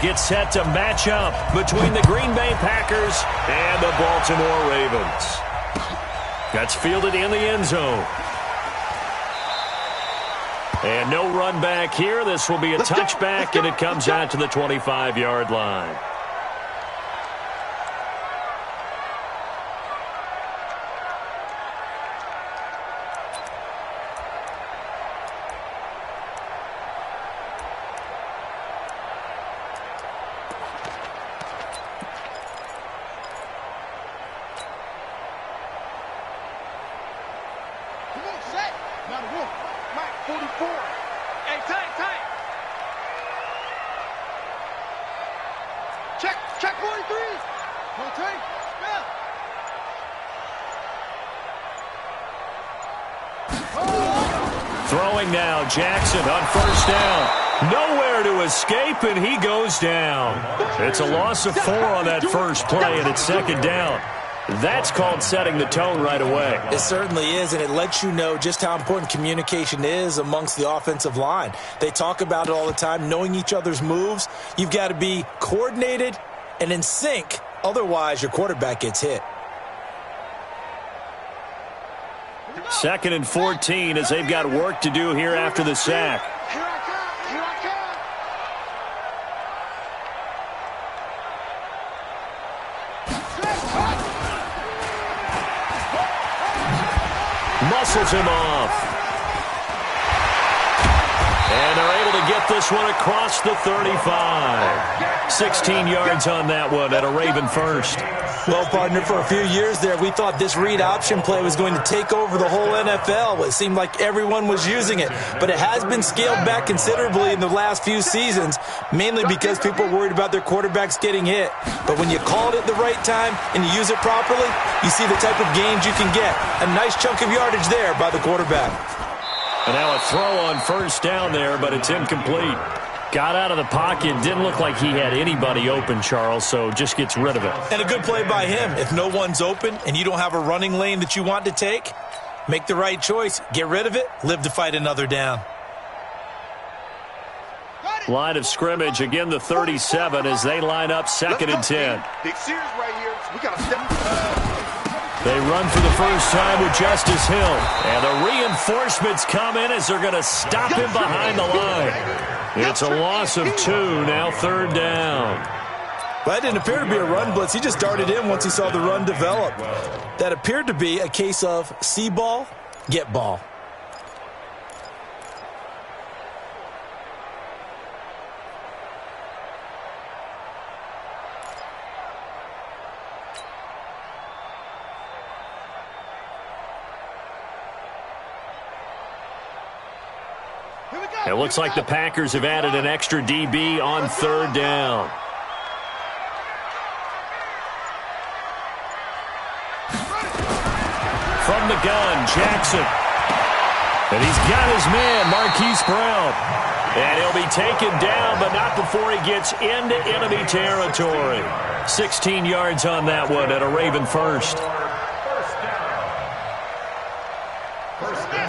get set to match up between the Green Bay Packers and the Baltimore Ravens. That's fielded in the end zone. And no run back here. This will be a touchback, and it comes out to the 25-yard line. Check 43. No take. Throwing now, Jackson on first down. Nowhere to escape, and he goes down. It's a loss of 4 on that first play, and it's second down. That's called setting the tone right away. It certainly is, and it lets you know just how important communication is amongst the offensive line. They talk about it all the time, knowing each other's moves. You've got to be coordinated and in sync. Otherwise, your quarterback gets hit. 2nd and 14 as they've got work to do here after the sack. Muscles him off. And they're able to get this one across the 35. 16 yards on that one at a Raven first. Well, partner, for a few years there, we thought this read option play was going to take over the whole NFL. It seemed like everyone was using it, but it has been scaled back considerably in the last few seasons, mainly because people are worried about their quarterbacks getting hit. But when you call it at the right time and you use it properly, you see the type of gains you can get. A nice chunk of yardage there by the quarterback. And now a throw on first down there, but it's incomplete. Got out of the pocket. Didn't look like he had anybody open, Charles, so just gets rid of it. And a good play by him. If no one's open and you don't have a running lane that you want to take, make the right choice. Get rid of it. Live to fight another down. Line of scrimmage, again the 37 as they line up 2nd and 10. Big series right here. We got to step. They run for the first time with Justice Hill. And the reinforcements come in as they're going to stop him behind the line. It's a loss of 2, now 3rd down. That didn't appear to be a run blitz. He just darted in once he saw the run develop. That appeared to be a case of see ball, get ball. It looks like the Packers have added an extra DB on 3rd down. From the gun, Jackson. And he's got his man, Marquise Brown. And he'll be taken down, but not before he gets into enemy territory. 16 yards on that one at a Raven first.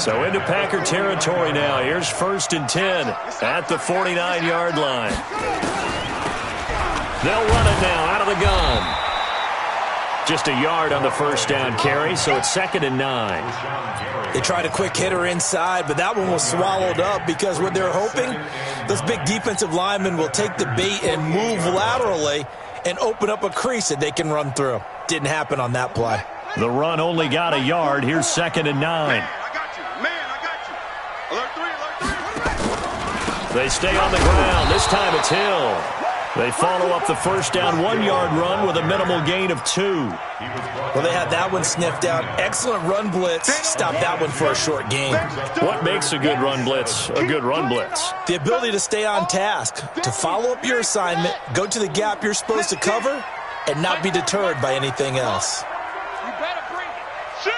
So into Packer territory now. Here's 1st and 10 at the 49-yard line. They'll run it now out of the gun. Just a yard on the first down carry, so it's 2nd and 9. They tried a quick hitter inside, but that one was swallowed up because what they're hoping, those big defensive linemen will take the bait and move laterally and open up a crease that they can run through. Didn't happen on that play. The run only got a yard. Here's 2nd and 9. They stay on the ground. This time it's Hill. They follow up the first down 1-yard run with a minimal gain of 2. Well, they had that one sniffed out. Excellent run blitz. Stop that one for a short gain. What makes a good run blitz a good run blitz? The ability to stay on task, to follow up your assignment, go to the gap you're supposed to cover, and not be deterred by anything else. You better bring it. Shoot!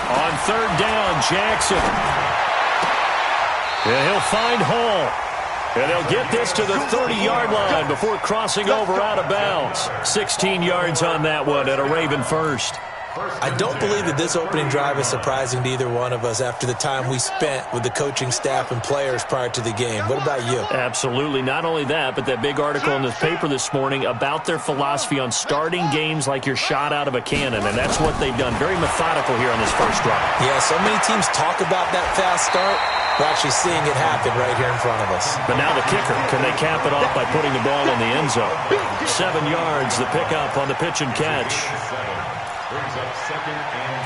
On 3rd down, Jackson. And he'll find Hall. And they'll get this to the 30-yard line before crossing over out of bounds. 16 yards on that one at a Raven first. I don't believe that this opening drive is surprising to either one of us after the time we spent with the coaching staff and players prior to the game. What about you? Absolutely. Not only that, but that big article in the paper this morning about their philosophy on starting games like you're shot out of a cannon, and that's what they've done. Very methodical here on this first drive. Yeah, so many teams talk about that fast start. We're actually seeing it happen right here in front of us. But now the kicker. Can they cap it off by putting the ball in the end zone? 7 yards, the pickup on the pitch and catch. Brings up 2nd and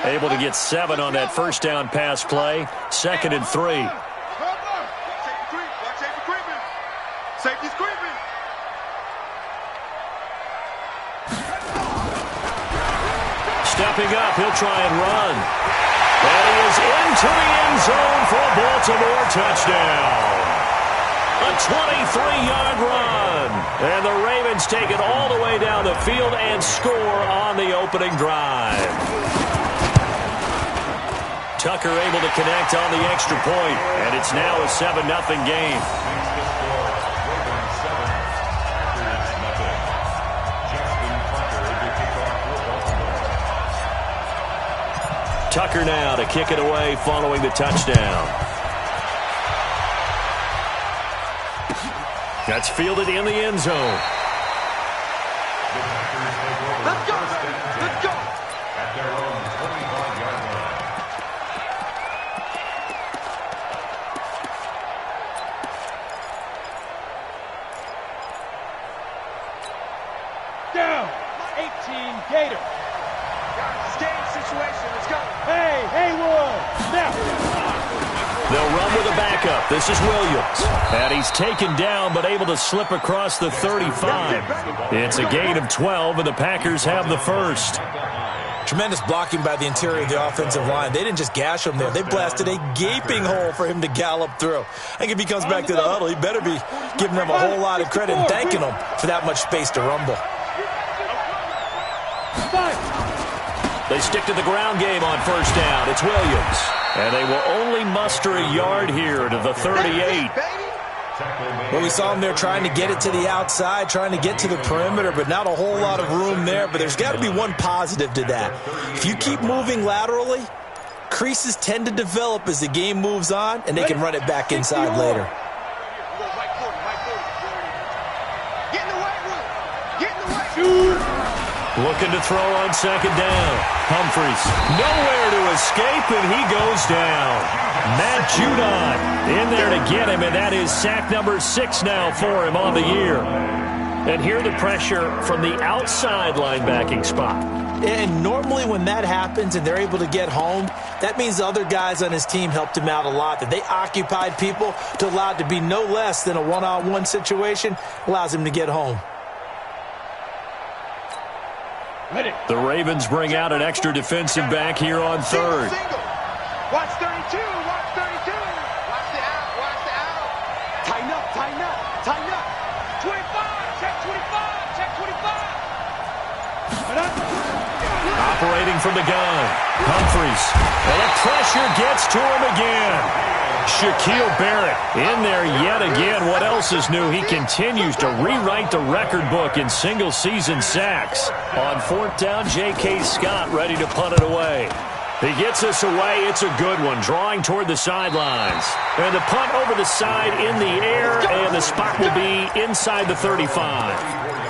3. Able to get 7 on that first down pass play. 2nd and 3. Safety's creeping. Stepping up, he'll try and run. And he is into the end zone for a Baltimore touchdown. A 23-yard run. And the Ravens take it all the way down the field and score on the opening drive. Tucker able to connect on the extra point, and it's now a 7-0 game. Tucker now to kick it away following the touchdown. That's fielded in the end zone. Let's go. Let's go. At their own 25-yard line. Down. 18 Gator. Game situation. Let's go. Hey, Haywood. Now. They'll run with a backup. This is Williams. And he's taken down but able to slip across the 35. It's a gain of 12, and the Packers have the first. Tremendous blocking by the interior of the offensive line. They didn't just gash him there. They blasted a gaping hole for him to gallop through. I think if he comes back to the huddle, he better be giving them a whole lot of credit and thanking them for that much space to rumble. They stick to the ground game on first down. It's Williams. And they will only muster a yard here to the 38. Well, we saw him there trying to get it to the outside, trying to get to the perimeter, but not a whole lot of room there. But there's got to be one positive to that. If you keep moving laterally, creases tend to develop as the game moves on, and they can run it back inside later. Get in the way, Will. Get in the way. Looking to throw on second down. Humphries nowhere to escape, and he goes down. Matt Judon in there to get him, and that is sack number 6 now for him on the year. And here the pressure from the outside linebacking spot. And normally when that happens and they're able to get home, that means the other guys on his team helped him out a lot. That they occupied people to allow it to be no less than a one-on-one situation allows him to get home. The Ravens bring out an extra defensive back here on third. Watch 32. Watch 32. Watch the out. Watch the out. Tighten up. Tighten up. Tighten up. 25. Check 25. Check 25. Operating from the gun. Humphries. And the pressure gets to him again. Shaquille Barrett in there yet again. What else is new? He continues to rewrite the record book in single-season sacks. On 4th down, J.K. Scott ready to punt it away. He gets us away. It's a good one, drawing toward the sidelines. And the punt over the side in the air, and the spot will be inside the 35.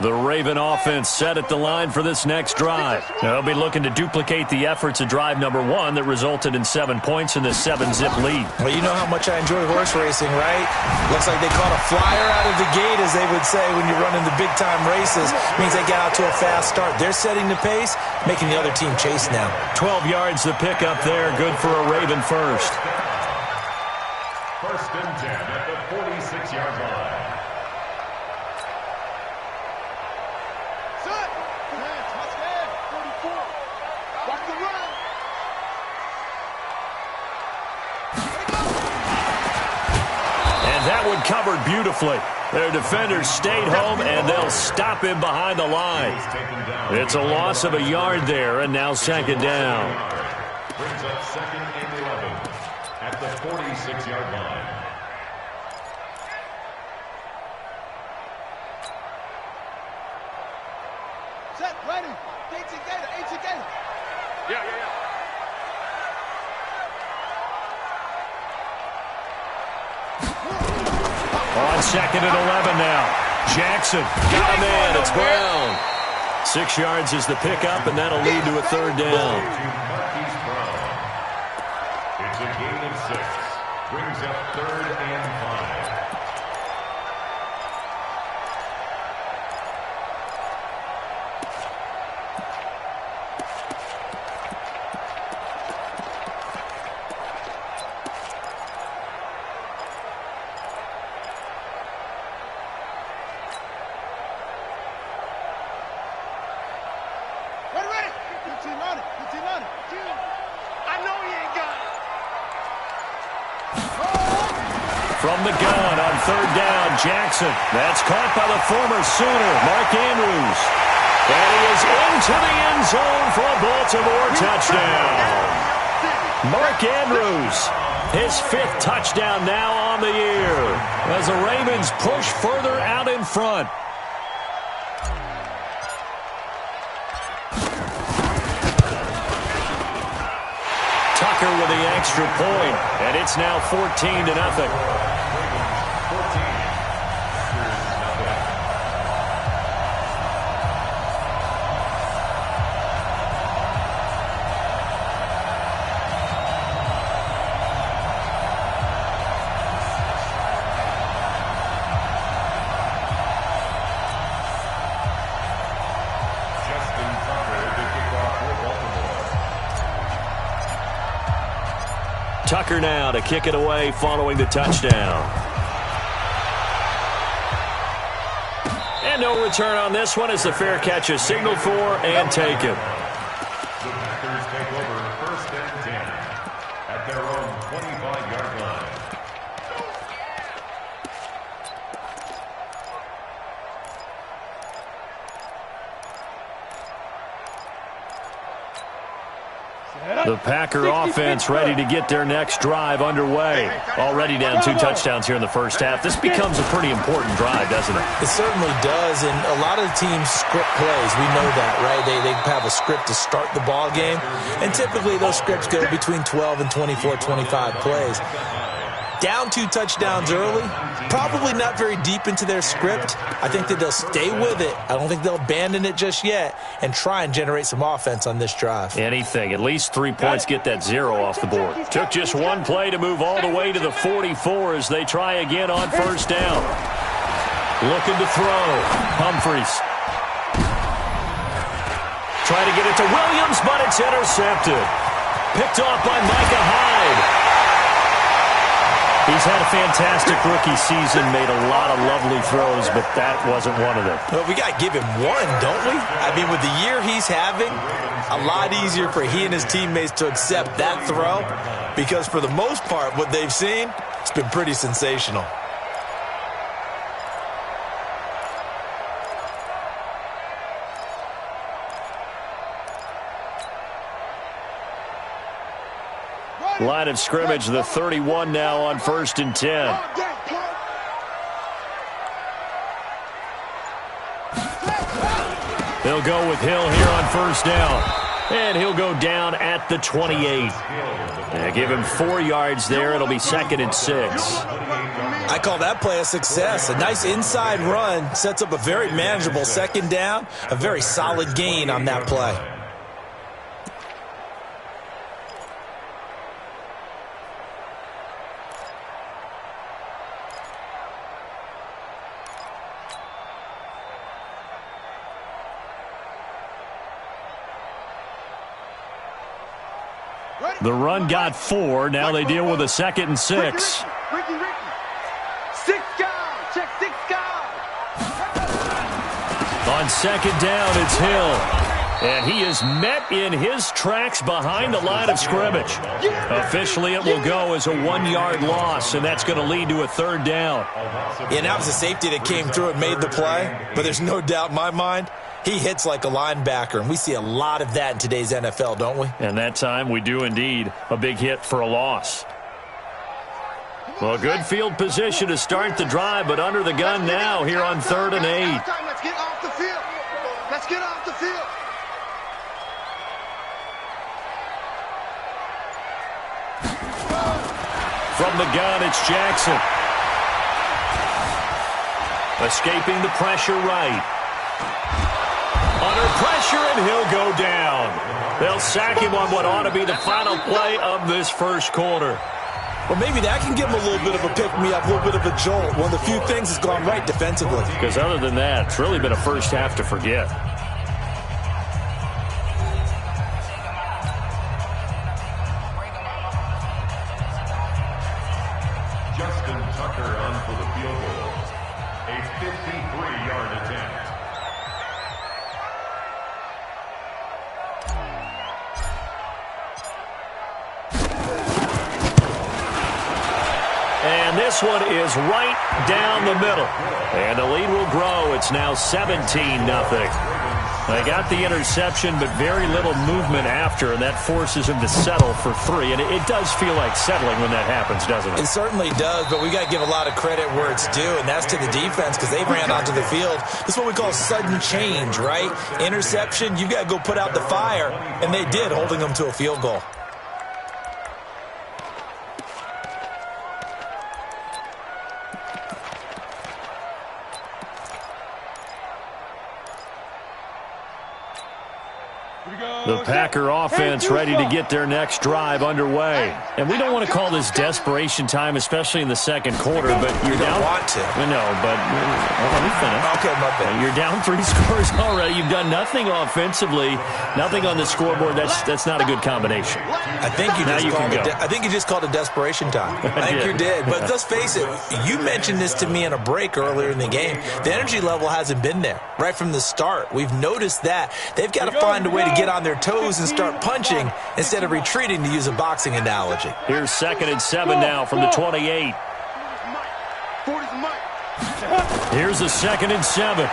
The Raven offense set at the line for this next drive. They'll be looking to duplicate the efforts of drive number 1 that resulted in 7 points in the 7-zip lead. Well, you know how much I enjoy horse racing, right? Looks like they caught a flyer out of the gate, as they would say when you're running the big-time races. Means they get out to a fast start. They're setting the pace, making the other team chase now. 12 yards the pickup there. Good for a Raven first. First and 10 at the 46-yard line. That one covered beautifully. Their defenders stayed home, and they'll stop him behind the line. It's a loss of a yard there, and now second down. Brings up second and 11 at the 46-yard line. Set, ready. Eight together. Yeah. On second and 11 now. Jackson got him in. It's Brown. 6 yards is the pickup, and that'll lead to a third down. It's a gain of 6. Brings up third and 5. From the gun on third down, Jackson. That's caught by the former Sooner, Mark Andrews. And he is into the end zone for a Baltimore touchdown. Mark Andrews, his 5th touchdown now on the year, as the Ravens push further out in front. Tucker with the extra point, and it's now 14-0. Tucker now to kick it away following the touchdown. And no return on this one as the fair catch is signaled for and taken. The Packers take over first and 10 at their own 25-yard line. The Packer offense ready to get their next drive underway. Already down 2 touchdowns here in the first half. This becomes a pretty important drive, doesn't it? It certainly does, and a lot of the teams script plays. We know that, right? They have a script to start the ball game, and typically those scripts go between 12 and 24, 25 plays. Down 2 touchdowns early, probably not very deep into their script. I think that they'll stay with it. I don't think they'll abandon it just yet and try and generate some offense on this drive. Anything. At least 3 points get that 0 off the board. Took just 1 play to move all the way to the 44 as they try again on first down. Looking to throw. Humphries. Trying to get it to Williams, but it's intercepted. Picked off by Micah Hyde. He's had a fantastic rookie season, made a lot of lovely throws, but that wasn't one of them. Well, we got to give him one, don't we? I mean, with the year he's having, a lot easier for he and his teammates to accept that throw because for the most part, what they've seen, it's been pretty sensational. Line of scrimmage, the 31 now on first and 10. They'll go with Hill here on first down. And he'll go down at the 28. Give him 4 yards there. It'll be second and 6. I call that play a success. A nice inside run sets up a very manageable second down. A very solid gain on that play. The run got 4. Now they deal with a second and 6. Ricky. 6 guys. Check 6 guys. On second down, it's Hill. And he is met in his tracks behind the line of scrimmage. Officially, it will go as a 1-yard loss, and that's going to lead to a 3rd down. Yeah, and that was a safety that came through and made the play, but there's no doubt in my mind he hits like a linebacker, and we see a lot of that in today's NFL, don't we? And that time we do indeed. A big hit for a loss. Well, good field position to start the drive, but under the gun now here on 3rd and 8. Let's get off the field. Let's get off the field. From the gun, it's Jackson. Escaping the pressure right. Under pressure, and he'll go down. They'll sack him on what ought to be the final play of this first quarter. Well, maybe that can give him a little bit of a pick-me-up, a little bit of a jolt. One of the few things that's gone right defensively. Because other than that, it's really been a first half to forget. On for the field goal. A 53-yard attempt. And this one is right down the middle. And the lead will grow. It's now 17-0. They got the interception, but very little movement after, and that forces him to settle for 3. And it does feel like settling when that happens, doesn't it? It certainly does, but we got to give a lot of credit where it's due, and that's to the defense because they ran onto the field. This is what we call sudden change, right? Interception, you got to go put out the fire, and they did, holding them to a field goal. The Packer offense ready to get their next drive underway. And we don't want to call this desperation time, especially in the second quarter, but you're down. Want to. No, but let me finish. Okay, my bad. You're down 3 scores already. You've done nothing offensively, nothing on the scoreboard. That's not a good combination. I think you just called it desperation time. I think you did. But let's face it, you mentioned this to me in a break earlier in the game. The energy level hasn't been there right from the start. We've noticed that. They've got to find a way to get on their toes and start punching instead of retreating, to use a boxing analogy. Here's 2nd and 7 now from the 28. Here's a 2nd and 7.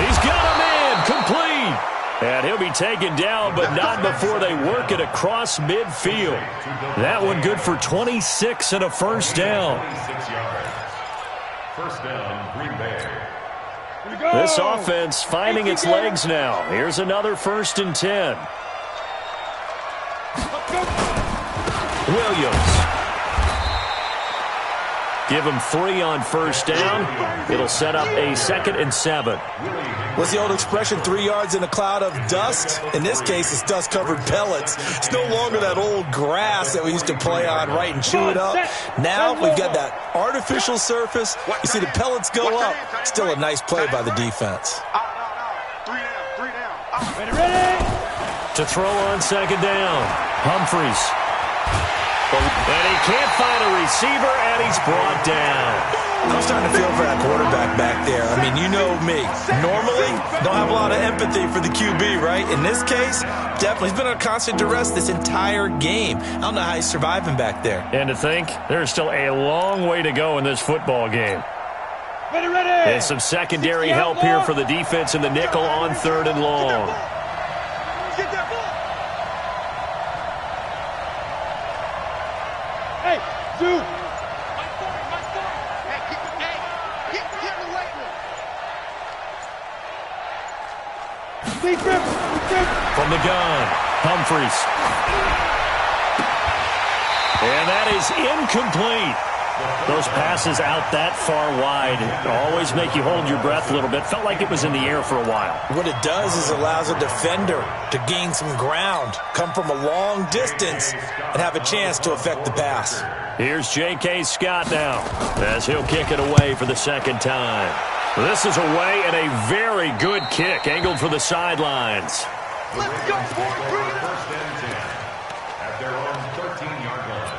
He's got a man complete. And he'll be taken down, but not before they work it across midfield. That one good for 26 and a first down. 26 yards. First down, Green Bay. This offense finding its legs now. Here's another 1st and 10. Williams. Give him 3 on first down. It'll set up a 2nd and 7. What's the old expression, 3 yards in a cloud of dust? In this case, it's dust-covered pellets. It's no longer that old grass that we used to play on, right, and chew it up. Now we've got that artificial surface. You see the pellets go up. Still a nice play by the defense. 3 down. Ready. To throw on 2nd down. Humphreys. And he can't find a receiver, and he's brought down. I'm starting to feel for that quarterback back there. I mean, you know me. Normally, don't have a lot of empathy for the QB, right? In this case, definitely. He's been under constant duress this entire game. I don't know how he's surviving back there. And to think, there's still a long way to go in this football game. Ready. And some secondary help here for the defense in the nickel on 3rd and long. Get that ball. Hey, dude. My story. Hey, get away from me. From the gun, Humphreys. And that is incomplete. Those passes out that far wide always make you hold your breath a little bit. Felt like it was in the air for a while. What it does is allows a defender to gain some ground, come from a long distance, and have a chance to affect the pass. Here's J.K. Scott now as he'll kick it away for the 2nd time. This is away and a very good kick, angled for the sidelines. Let's go, boys. Bring it up. 1st and 10 at their own 13-yard line.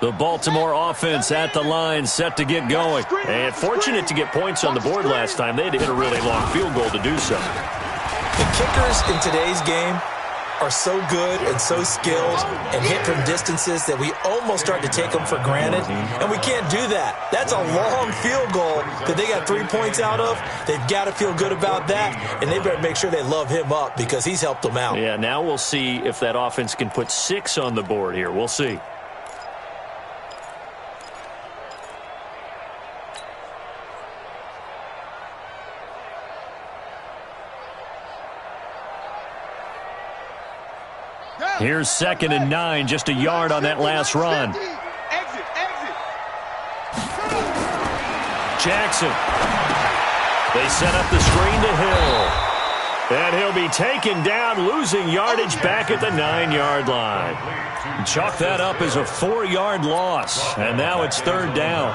The Baltimore offense at the line, set to get going. And fortunate to get points on the board last time. They had to hit a really long field goal to do so. The kickers in today's game are so good and so skilled and hit from distances that we almost start to take them for granted, and we can't do that. That's a long field goal that they got 3 points out of. They've got to feel good about that, and they better make sure they love him up because he's helped them out. Yeah, now we'll see if that offense can put 6 on the board here. We'll see. Here's 2nd and 9, just a yard on that last run. Exit. Jackson. They set up the screen to Hill. And he'll be taken down, losing yardage back at the 9-yard line. Chalk that up as a 4-yard loss. And now it's 3rd down.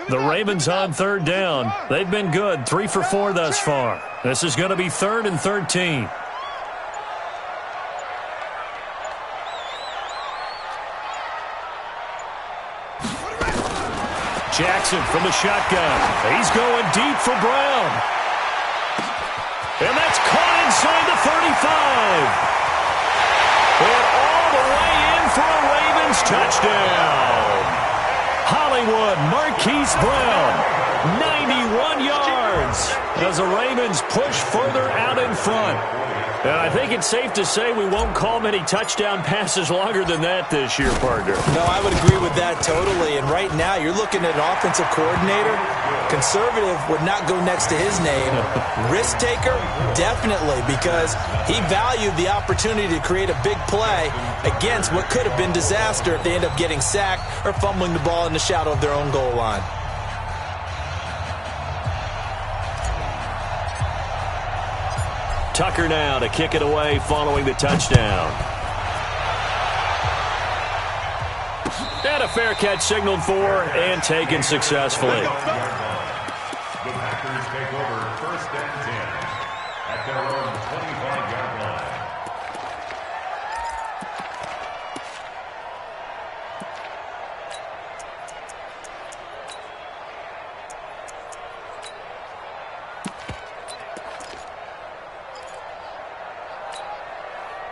The Ravens on 3rd down. They've been good, 3 for 4 thus far. This is going to be 3rd and 13. Jackson from the shotgun. He's going deep for Brown. And that's caught inside the 35. And all the way in for a Ravens touchdown. Hollywood, Marquise Brown, 91 yards as the Ravens push further out in front. And I think it's safe to say we won't call many touchdown passes longer than that this year, partner. No, I would agree with that totally. And right now, you're looking at an offensive coordinator. Conservative would not go next to his name. Risk taker, definitely, because he valued the opportunity to create a big play against what could have been disaster if they end up getting sacked or fumbling the ball in the shadow of their own goal line. Tucker now to kick it away following the touchdown. And a fair catch signaled for and taken successfully. The Packers take over 1st and 10 at their own 25-yard line.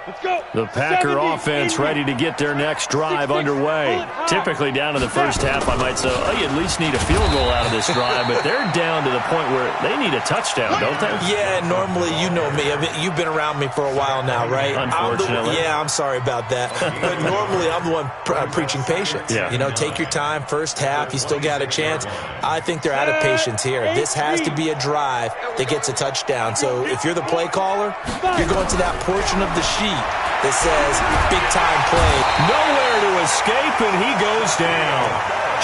Let's go. The Packer offense ready to get their next drive underway. Typically down in the first half, I might say, oh, you at least need a field goal out of this drive, but they're down to the point where they need a touchdown, don't they? Yeah, normally, you know me. I mean, you've been around me for a while now, right? Unfortunately. I'm sorry about that. But normally, I'm the one preaching patience. Yeah. You know, take your time. First half, you still got a chance. I think they're out of patience here. This has to be a drive that gets a touchdown. So if you're the play caller, you're going to that portion of the sheet that says big-time play. Nowhere to escape, and he goes down.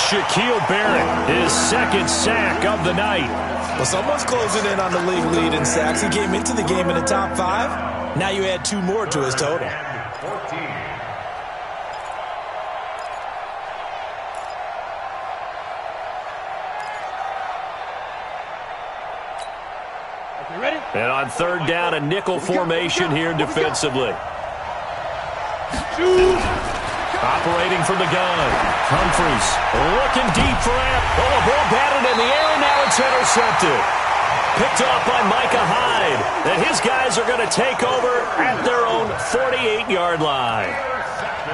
Shaquille Barrett, his 2nd sack of the night. Well, someone's closing in on the league lead in sacks. He came into the game in the top 5. Now you add 2 more to his total. 14. Ready? And on 3rd down, a nickel formation here defensively. Operating from the gun. Humphreys looking deep for it. Oh, a ball batted in the air, and now it's intercepted. Picked off by Micah Hyde. And his guys are going to take over at their own 48-yard line.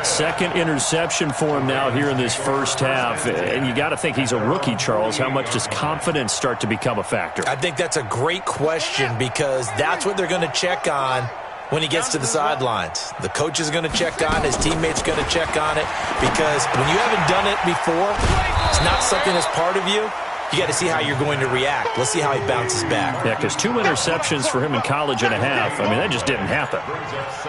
2nd interception for him now here in this first half. And you got to think he's a rookie, Charles. How much does confidence start to become a factor? I think that's a great question because that's what they're going to check on when he gets to the sidelines. The coach is going to check on it. His teammates are going to check on it because when you haven't done it before, it's not something that's part of you. You got to see how you're going to react. Let's see how he bounces back. Yeah, because 2 interceptions for him in college and a half. I mean, that just didn't happen.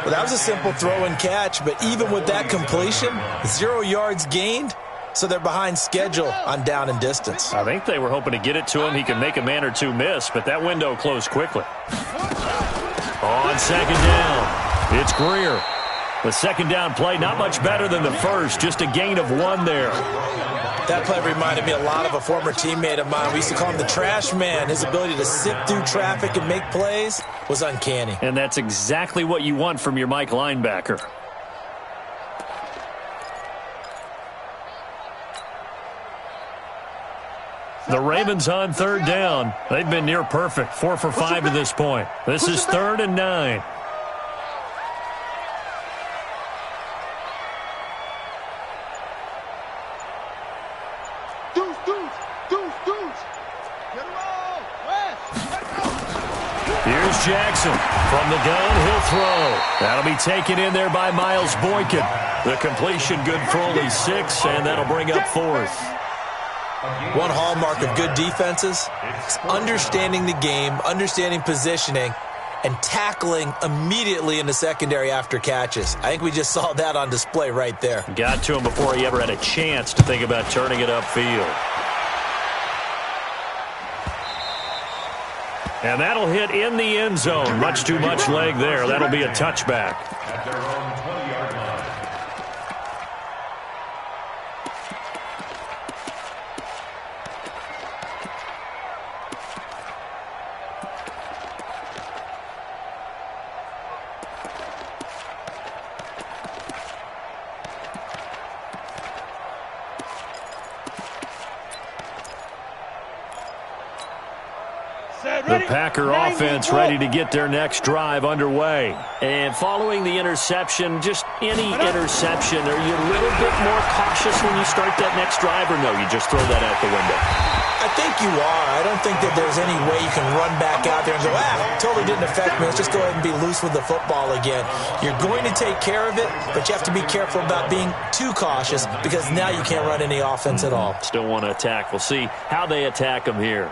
Well, that was a simple throw and catch, but even with that completion, 0 yards gained, so they're behind schedule on down and distance. I think they were hoping to get it to him. He could make a man or 2 miss, but that window closed quickly. On 2nd down, it's Greer. The second down play, not much better than the first, just a gain of 1 there. That play reminded me a lot of a former teammate of mine. We used to call him the trash man. His ability to sift through traffic and make plays was uncanny. And that's exactly what you want from your Mike linebacker. The Ravens on third down. They've been near perfect, 4 for 5 to this point. This is 3rd and 9. Here's Jackson. From the gun, he'll throw. That'll be taken in there by Miles Boykin. The completion good for only 6, and that'll bring up 4th. One hallmark of good defenses is understanding the game, understanding positioning, and tackling immediately in the secondary after catches. I think we just saw that on display right there. Got to him before he ever had a chance to think about turning it upfield. And that'll hit in the end zone. Much too much leg there. That'll be a touchback. At their own 20-yard line. The Packer offense ready to get their next drive underway. And following the interception, just any interception, are you a little bit more cautious when you start that next drive, or no, you just throw that out the window? I think you are. I don't think that there's any way you can run back out there and go, totally didn't affect me. Let's just go ahead and be loose with the football again. You're going to take care of it, but you have to be careful about being too cautious because now you can't run any offense at all. Still want to attack. We'll see how they attack them here.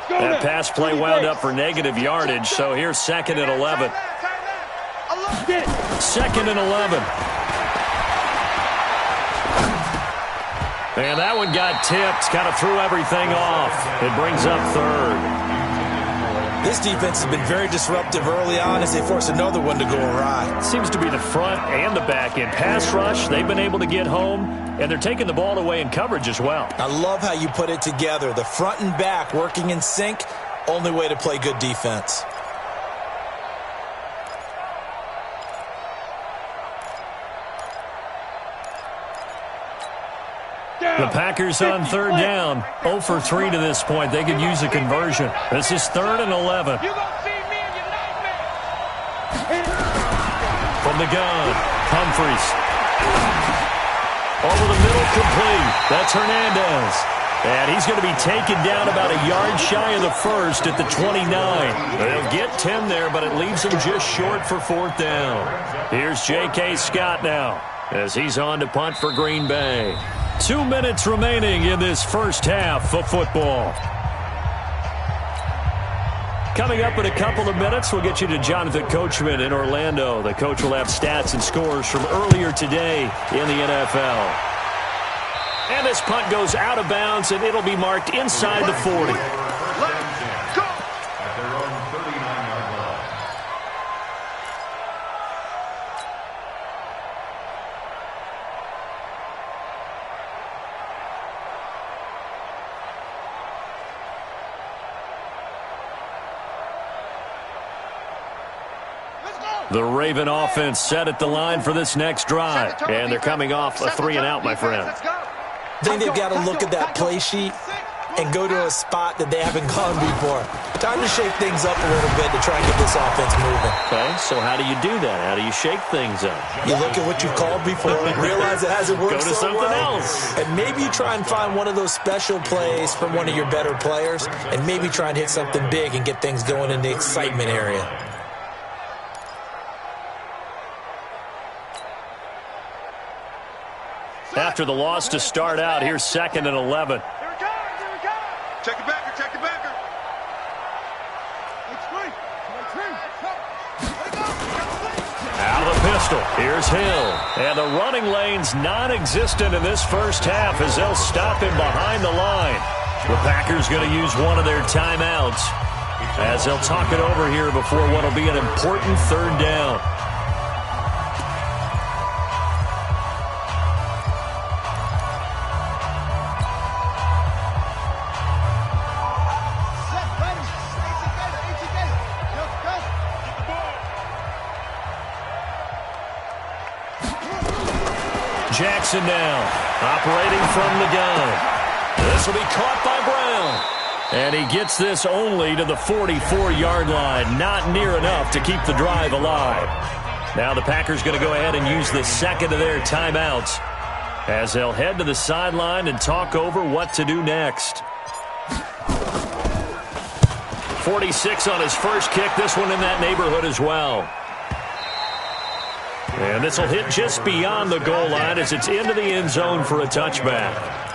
That pass play wound up for negative yardage, so here's 2nd and 11. 2nd and 11. And that one got tipped, kind of threw everything off. It brings up 3rd. This defense has been very disruptive early on as they force another one to go awry. Seems to be the front and the back end. Pass rush, they've been able to get home, and they're taking the ball away in coverage as well. I love how you put it together. The front and back working in sync, only way to play good defense. The Packers on third down, 0 for 3 to this point. They could use a conversion. This is 3rd and 11. From the gun, Humphries. Over the middle, complete. That's Hernandez. And he's going to be taken down about a yard shy of the first at the 29. They'll get 10 there, but it leaves them just short for 4th down. Here's J.K. Scott now as he's on to punt for Green Bay. 2 minutes remaining in this first half of football. Coming up in a couple of minutes, we'll get you to Jonathan Coachman in Orlando. The coach will have stats and scores from earlier today in the NFL. And this punt goes out of bounds, and it'll be marked inside the 40. At their own 39-yard line. The Raven offense set at the line for this next drive. And they're coming off a 3-and-out, my friend. I think they've got to look at that play sheet and go to a spot that they haven't gone before. Time to shake things up a little bit to try and get this offense moving. Okay, so how do you do that? How do you shake things up? You look at what you've called before, realize it hasn't worked Go to so something well, else. and maybe you try and find one of those special plays from one of your better players, and maybe try and hit something big and get things going in the excitement area. After the loss to start out, here's 2nd and 11. Check the backer, check the backer. Out of the pistol, here's Hill. And the running lane's non-existent in this first half as they'll stop him behind the line. The Packers going to use one of their timeouts as they'll talk it over here before what will be an important 3rd down. Jackson now, operating from the gun. This will be caught by Brown. And he gets this only to the 44-yard line. Not near enough to keep the drive alive. Now the Packers going to go ahead and use the second of their timeouts as they'll head to the sideline and talk over what to do next. 46 on his first kick. This one in that neighborhood as well. And this will hit just beyond the goal line as it's into the end zone for a touchback.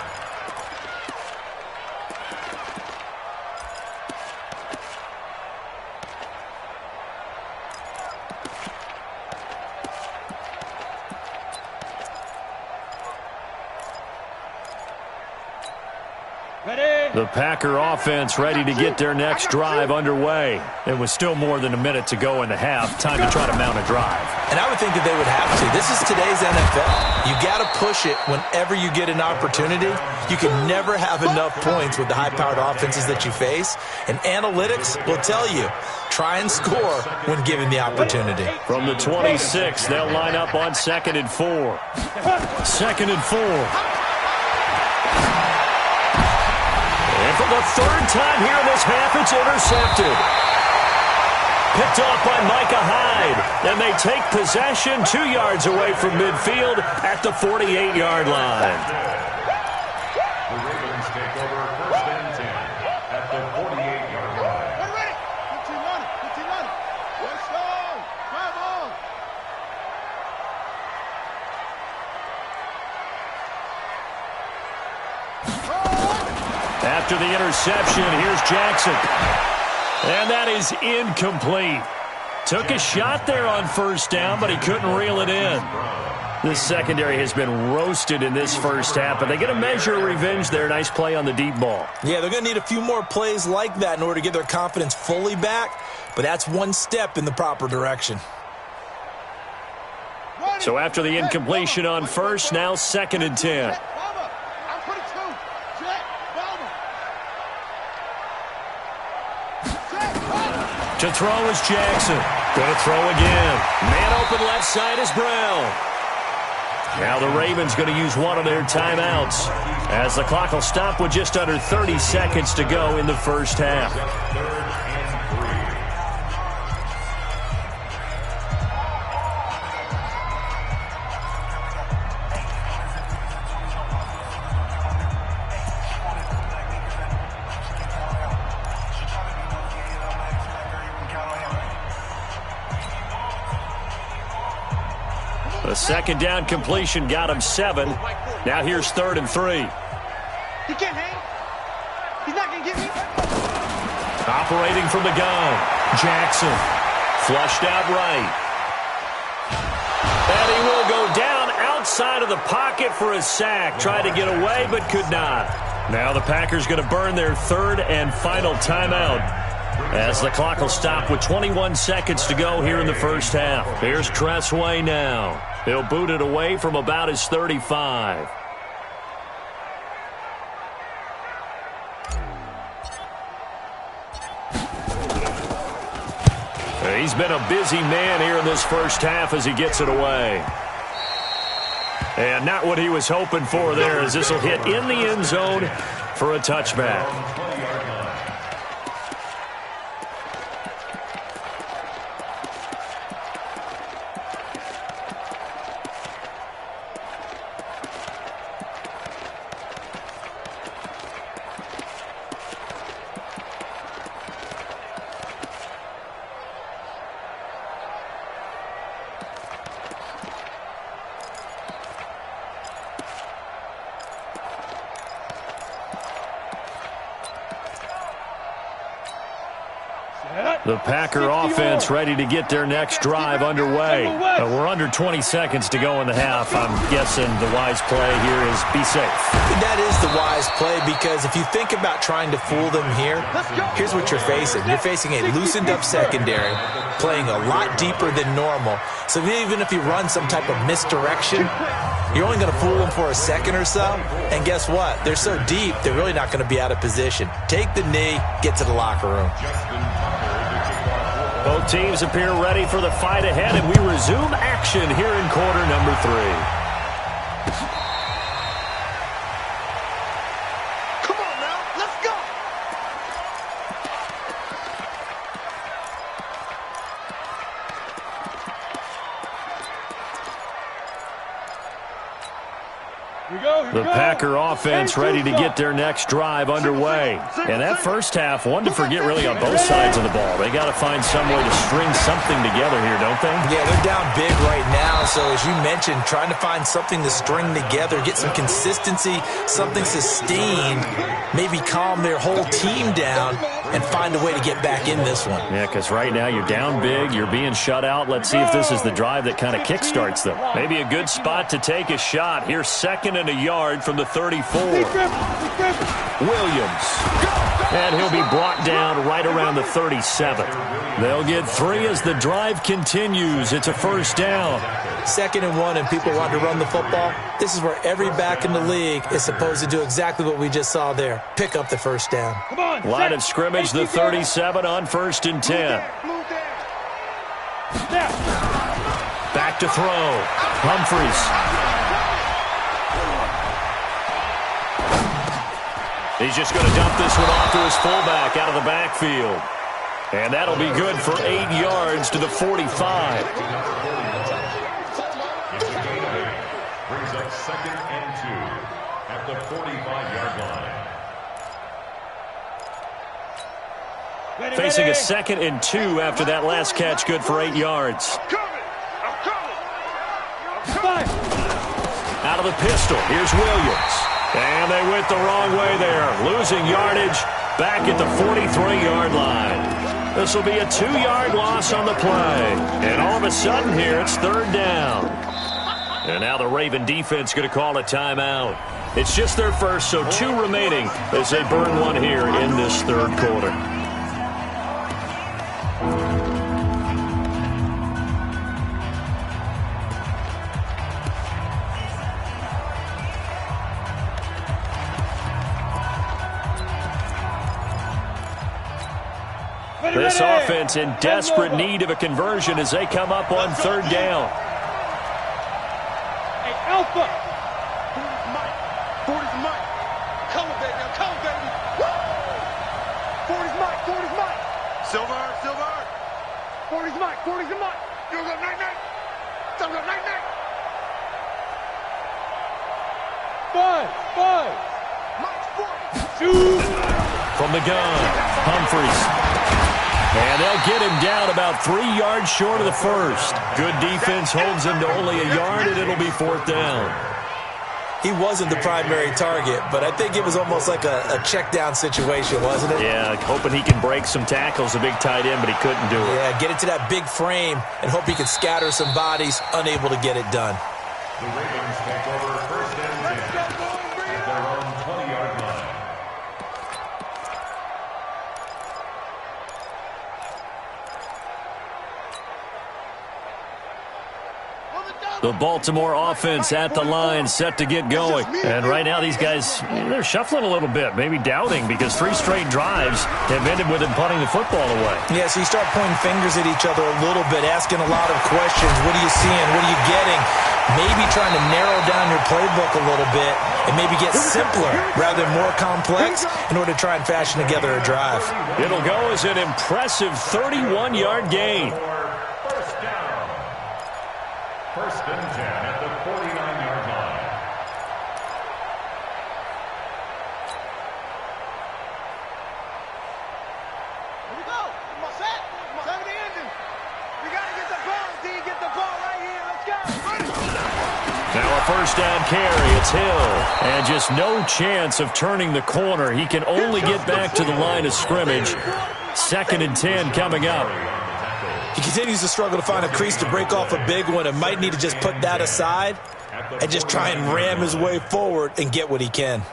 The Packer offense ready to get their next drive underway. It was still more than a minute to go in the half. Time to try to mount a drive. And I would think that they would have to. This is today's NFL. You got to push it whenever you get an opportunity. You can never have enough points with the high-powered offenses that you face. And analytics will tell you, try and score when given the opportunity. From the 26, they'll line up on 2nd and 4. 2nd and 4. And for the third time here in this half, it's intercepted. Picked off by Micah Hyde. And they take possession 2 yards away from midfield at the 48-yard line. The Ravens take over 1st and 10 at the 48-yard line. We're ready. 15 on it. 15 on it. Let's go. Come on. After the interception, here's Jackson. And that is incomplete. Took a shot there on first down, but he couldn't reel it in. This secondary has been roasted in this first half, but they get a measure of revenge there. Nice play on the deep ball. Yeah, they're going to need a few more plays like that in order to get their confidence fully back, but that's one step in the proper direction. So after the incompletion on first, now 2nd and 10. To throw is Jackson. Going to throw again. Man open left side is Brown. Now the Ravens going to use one of their timeouts as the clock will stop with just under 30 seconds to go in the first half. The second down completion got him 7. Now here's 3rd and 3. He can't hang. He's not going to get me. Operating from the gun, Jackson. Flushed out right. And he will go down outside of the pocket for a sack. Tried to get away, but could not. Now the Packers going to burn their 3rd and final timeout as the clock will stop with 21 seconds to go here in the first half. Here's Tressway now. He'll boot it away from about his 35. He's been a busy man here in this first half as he gets it away. And not what he was hoping for there, as this will hit in the end zone for a touchback. The Packer offense ready to get their next drive underway. We're under 20 seconds to go in the half. I'm guessing the wise play here is be safe. That is the wise play, because if you think about trying to fool them here, here's what you're facing. You're facing a loosened up secondary, playing a lot deeper than normal. So even if you run some type of misdirection, you're only going to fool them for a second or so. And guess what? They're so deep, they're really not going to be out of position. Take the knee, get to the locker room. Both teams appear ready for the fight ahead, and we resume action here in quarter number 3. The Packer offense ready to get their next drive underway. And that first half, one to forget really on both sides of the ball. They got to find some way to string something together here, don't they? Yeah, they're down big right now. So as you mentioned, trying to find something to string together, get some consistency, something sustained, maybe calm their whole team down and find a way to get back in this one. Yeah, because right now you're down big, you're being shut out. Let's see if this is the drive that kind of kickstarts them. Maybe a good spot to take a shot. Here's 2nd and a yard from the 34. Williams. And he'll be brought down right around the 37. They'll get 3 as the drive continues. It's a first down. 2nd and 1 and people want to run the football. This is where every back in the league is supposed to do exactly what we just saw there. Pick up the first down. Line of scrimmage, the 37 on 1st and 10. Back to throw. Humphries. He's just going to dump this one off to his fullback out of the backfield. And that'll be good for 8 yards to the 45. Brings up 2nd and 2 at the 45-yard line. Facing a 2nd and 2 after that last catch, good for 8 yards. Out of the pistol, here's Williams. And they went the wrong way there, losing yardage back at the 43-yard line. This will be a 2-yard loss on the play. And all of a sudden here, it's 3rd down. And now the Raven defense going to call a timeout. It's just their first, so 2 remaining as they burn one here in this 3rd quarter. This offense in desperate need of a conversion as they come up on 3rd down. Hey, Alpha. 40's Mike. 40's Mike. Come on, baby. Come on, baby. 40's Mike. 40's Mike. Silver. 40's Mike. 40's the Mike. You go night-night. Silver, night-night. 5. Mike's 40. Shoot. From the gun, Humphries. And they'll get him down about 3 yards short of the first. Good defense holds him to only a yard, and it'll be 4th down. He wasn't the primary target, but I think it was almost like a check down situation, wasn't it? Yeah, hoping he can break some tackles, a big tight end, but he couldn't do it. Yeah, get it to that big frame and hope he can scatter some bodies, unable to get it done. The Ravens take over 1st and 10 at their own 20-yard line. The Baltimore offense at the line, set to get going. And right now these guys, they're shuffling a little bit, maybe doubting, because 3 straight drives have ended with them punting the football away. Yeah, so you start pointing fingers at each other a little bit, asking a lot of questions. What are you seeing? What are you getting? Maybe trying to narrow down your playbook a little bit and maybe get simpler rather than more complex in order to try and fashion together a drive. It'll go as an impressive 31-yard gain. 1st and 10 at the 49-yard line. Here we go. Come on, set. Come on, the engine. We got to get the ball, D. Get the ball right here. Let's go. Now a 1st down carry. It's Hill. And just no chance of turning the corner. He can only get back to the line of scrimmage. 2nd and 10 coming up. He continues to struggle to find a crease to break off a big one and might need to just put that aside and just try and ram his way forward and get what he can.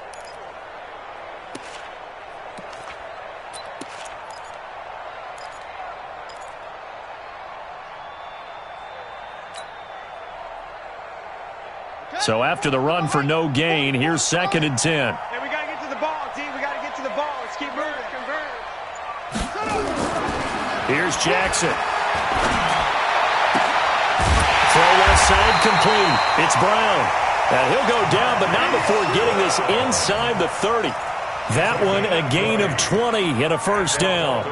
So after the run for no gain, here's 2nd and 10. Hey, we got to get to the ball, D. We got to get to the ball. Let's keep moving. Convert. Here's Jackson. Throw left side complete. It's Brown. And he'll go down, but not before getting this inside the 30. That one a gain of 20 and a 1st down.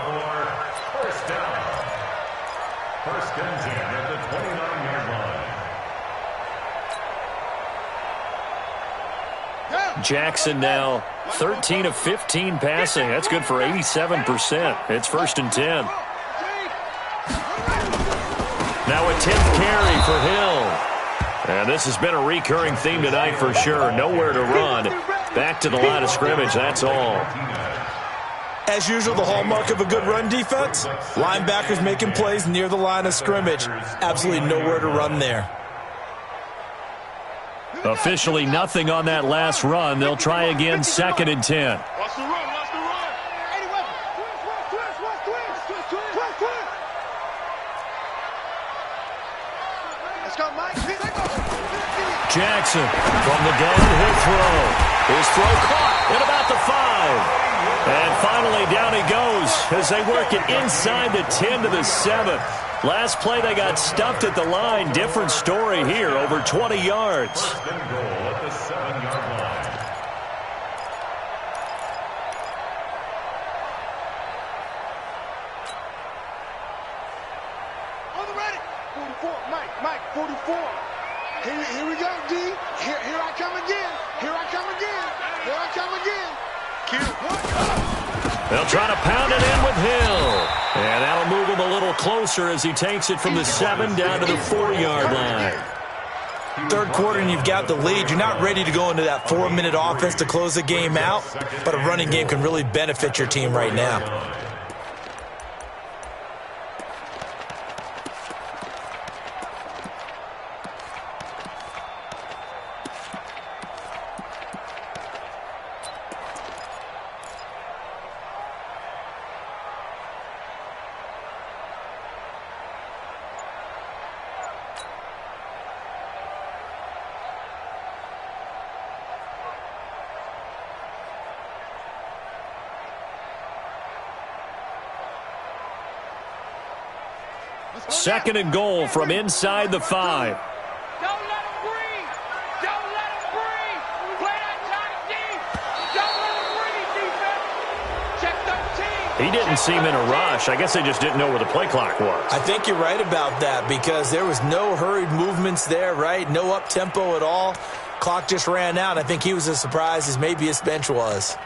1st and 10 at the 29-yard line. Jackson now 13 of 15 passing. That's good for 87%. It's 1st and 10. Now a 10th carry for Hill. And this has been a recurring theme tonight for sure. Nowhere to run. Back to the line of scrimmage, that's all. As usual, the hallmark of a good run defense, linebackers making plays near the line of scrimmage. Absolutely nowhere to run there. Officially nothing on that last run. They'll try again, 2nd and 10. Watch the run, watch the run. Let's go, Mike. Jackson from the gun, he'll throw. His throw caught at about the 5. And finally down he goes as they work it inside the 10 to the 7. Last play they got stuffed at the line. Different story here, over 20 yards. 1st and goal at the 7-yard line. On the ready. 44, Mike, 44. Here we go, D. Here I come again. Here I come again. Here I come again. They'll try to pound it in with Hill. And that'll move him a little closer as he takes it from the 7 down to the 4-yard line. Third quarter and you've got the lead. You're not ready to go into that 4-minute offense to close the game out, but a running game can really benefit your team right now. Second and goal from inside the 5. Don't let him breathe. Don't let him breathe. Play that tight deep. Don't let him breathe, defense. Check 13. He didn't seem in a rush. I guess they just didn't know where the play clock was. I think you're right about that because there was no hurried movements there, right? No up-tempo at all. Clock just ran out. I think he was as surprised as maybe his bench was.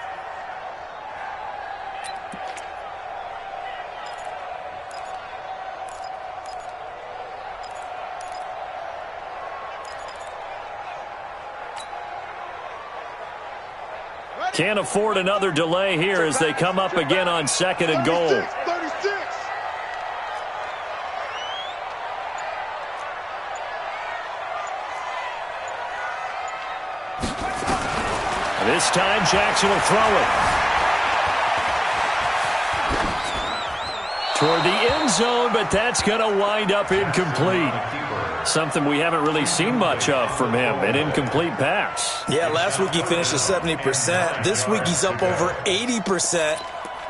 Can't afford another delay here as they come up again on 2nd and goal. 36. This time Jackson will throw it. Toward the end zone, but that's going to wind up incomplete. Something we haven't really seen much of from him, an incomplete pass. Yeah, last week he finished at 70%. This week he's up over 80%.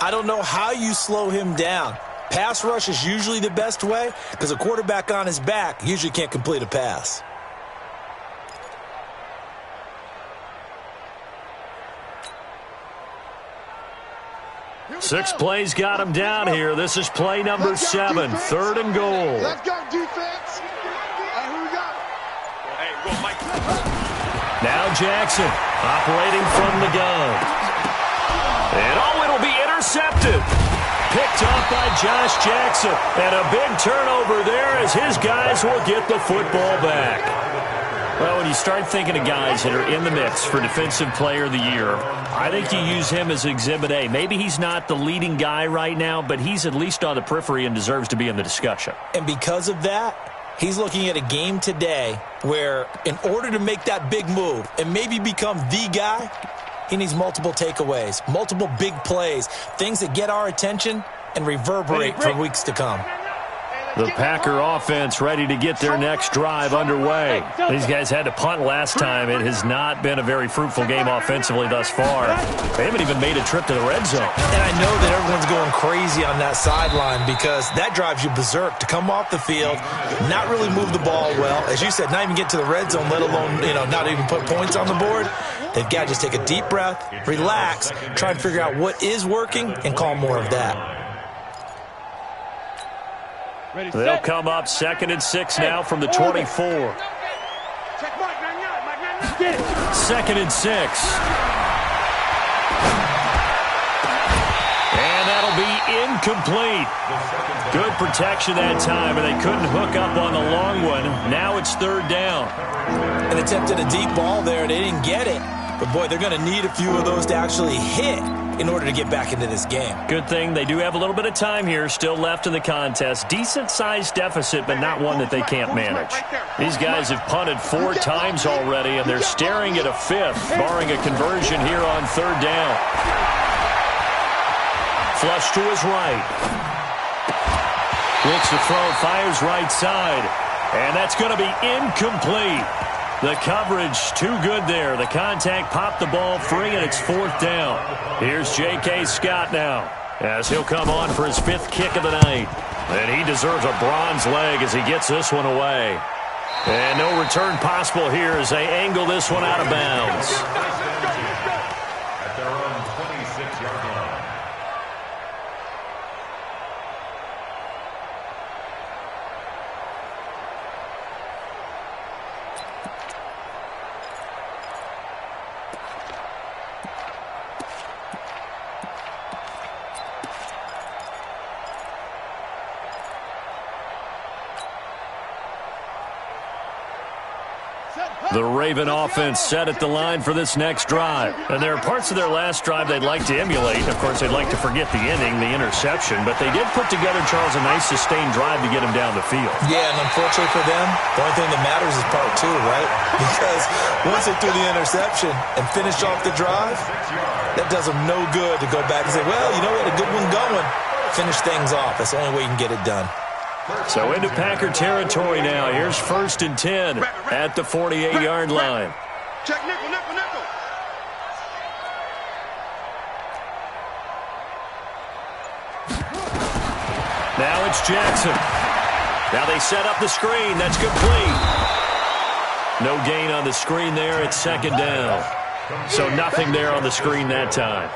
I don't know how you slow him down. Pass rush is usually the best way because a quarterback on his back usually can't complete a pass. Six plays got him down here. This is play number 7, 3rd and goal. Let's go, defense. Here we go. Hey, go, Mike. Now Jackson operating from the gun. And it'll be intercepted. Picked off by Josh Jackson. And a big turnover there as his guys will get the football back. Well, when you start thinking of guys that are in the mix for Defensive Player of the Year, I think you use him as Exhibit A. Maybe he's not the leading guy right now, but he's at least on the periphery and deserves to be in the discussion. And because of that, he's looking at a game today where in order to make that big move and maybe become the guy, he needs multiple takeaways, multiple big plays, things that get our attention and reverberate for weeks to come. The Packer offense ready to get their next drive underway. These guys had to punt last time. It has not been a very fruitful game offensively thus far. They haven't even made a trip to the red zone. And I know that everyone's going crazy on that sideline because that drives you berserk to come off the field, not really move the ball well. As you said, not even get to the red zone, let alone, not even put points on the board. They've got to just take a deep breath, relax, try and figure out what is working, and call more of that. They'll come up 2nd and 6 now from the 24. 2nd and 6. And that'll be incomplete. Good protection that time, and they couldn't hook up on the long one. Now it's 3rd down. An attempt at a deep ball there. They didn't get it. But, boy, they're going to need a few of those to actually hit in order to get back into this game. Good thing they do have a little bit of time here still left in the contest. Decent-sized deficit, but not one that they can't manage. These guys have punted 4 times already, and they're staring at a 5th, barring a conversion here on 3rd down. Flush to his right. Looks to throw, fires right side. And that's going to be incomplete. The coverage too good there. The contact popped the ball free, and it's 4th down. Here's J.K. Scott now as he'll come on for his 5th kick of the night. And he deserves a bronze leg as he gets this one away. And no return possible here as they angle this one out of bounds. At their own 26-yard line. The Raven offense set at the line for this next drive. And there are parts of their last drive they'd like to emulate. Of course, they'd like to forget the inning, the interception. But they did put together, Charles, a nice sustained drive to get him down the field. Yeah, and unfortunately for them, the only thing that matters is part 2, right? Because once they threw the interception and finished off the drive, that does them no good to go back and say, well, you know, we had a good one going. Finish things off. That's the only way you can get it done. So into Packer territory now. Here's 1st and 10 at the 48-yard line. Check nickel, nickel, nickel. Now it's Jackson. Now they set up the screen. That's complete. No gain on the screen there. It's 2nd down. So nothing there on the screen that time.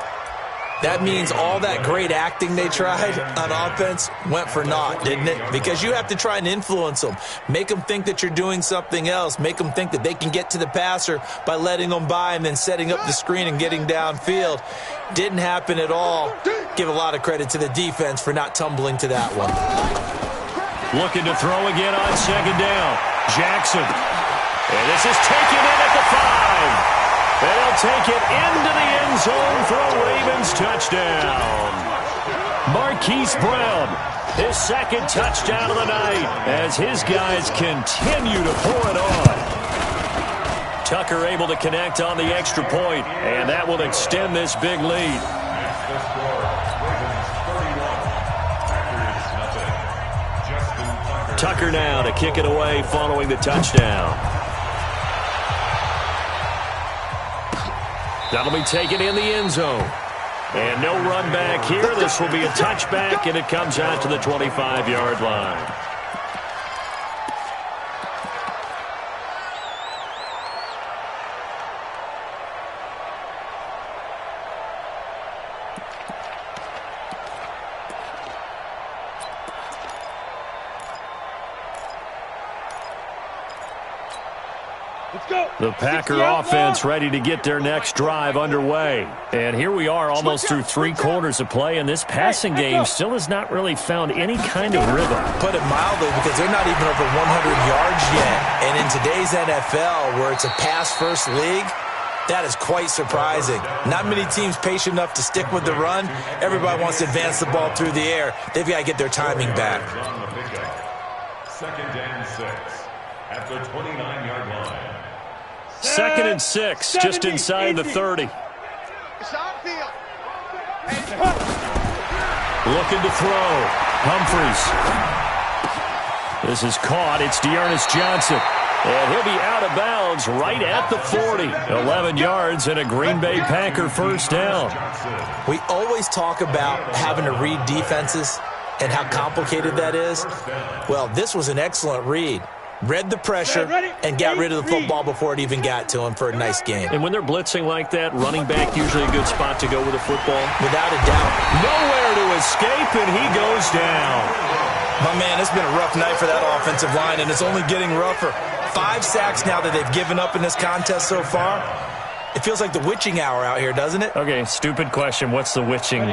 That means all that great acting they tried on offense went for naught, didn't it? Because you have to try and influence them. Make them think that you're doing something else. Make them think that they can get to the passer by letting them by and then setting up the screen and getting downfield. Didn't happen at all. Give a lot of credit to the defense for not tumbling to that one. Looking to throw again on 2nd down. Jackson. And this is taken in at the 5. They'll take it into the end zone for a Ravens touchdown. Marquise Brown, his 2nd touchdown of the night as his guys continue to pour it on. Tucker able to connect on the extra point, and that will extend this big lead. That's the score. Ravens 31. Packers nothing. Tucker now to kick it away following the touchdown. That'll be taken in the end zone. And no run back here. This will be a touchback, and it comes out to the 25-yard line. The Packer offense ready to get their next drive underway. And here we are almost through 3 quarters of play, and this passing game still has not really found any kind of rhythm. Put it mildly, because they're not even over 100 yards yet. And in today's NFL, where it's a pass-first league, that is quite surprising. Not many teams patient enough to stick with the run. Everybody wants to advance the ball through the air. They've got to get their timing back. 2nd and 6 at the 29-yard line. 2nd and 6, just inside the 30. Looking to throw. Humphreys. This is caught. It's Dearness Johnson. And he'll be out of bounds right at the 40. 11 yards and a Green Bay Packer 1st down. We always talk about having to read defenses and how complicated that is. Well, this was an excellent read. read the pressure, and got rid of the football before it even got to him for a nice game. And when they're blitzing like that, running back usually a good spot to go with a football. Without a doubt. Nowhere to escape, and he goes down. My man, it's been a rough night for that offensive line, and it's only getting rougher. 5 sacks now that they've given up in this contest so far. It feels like the witching hour out here, doesn't it? Okay, stupid question. What's the witching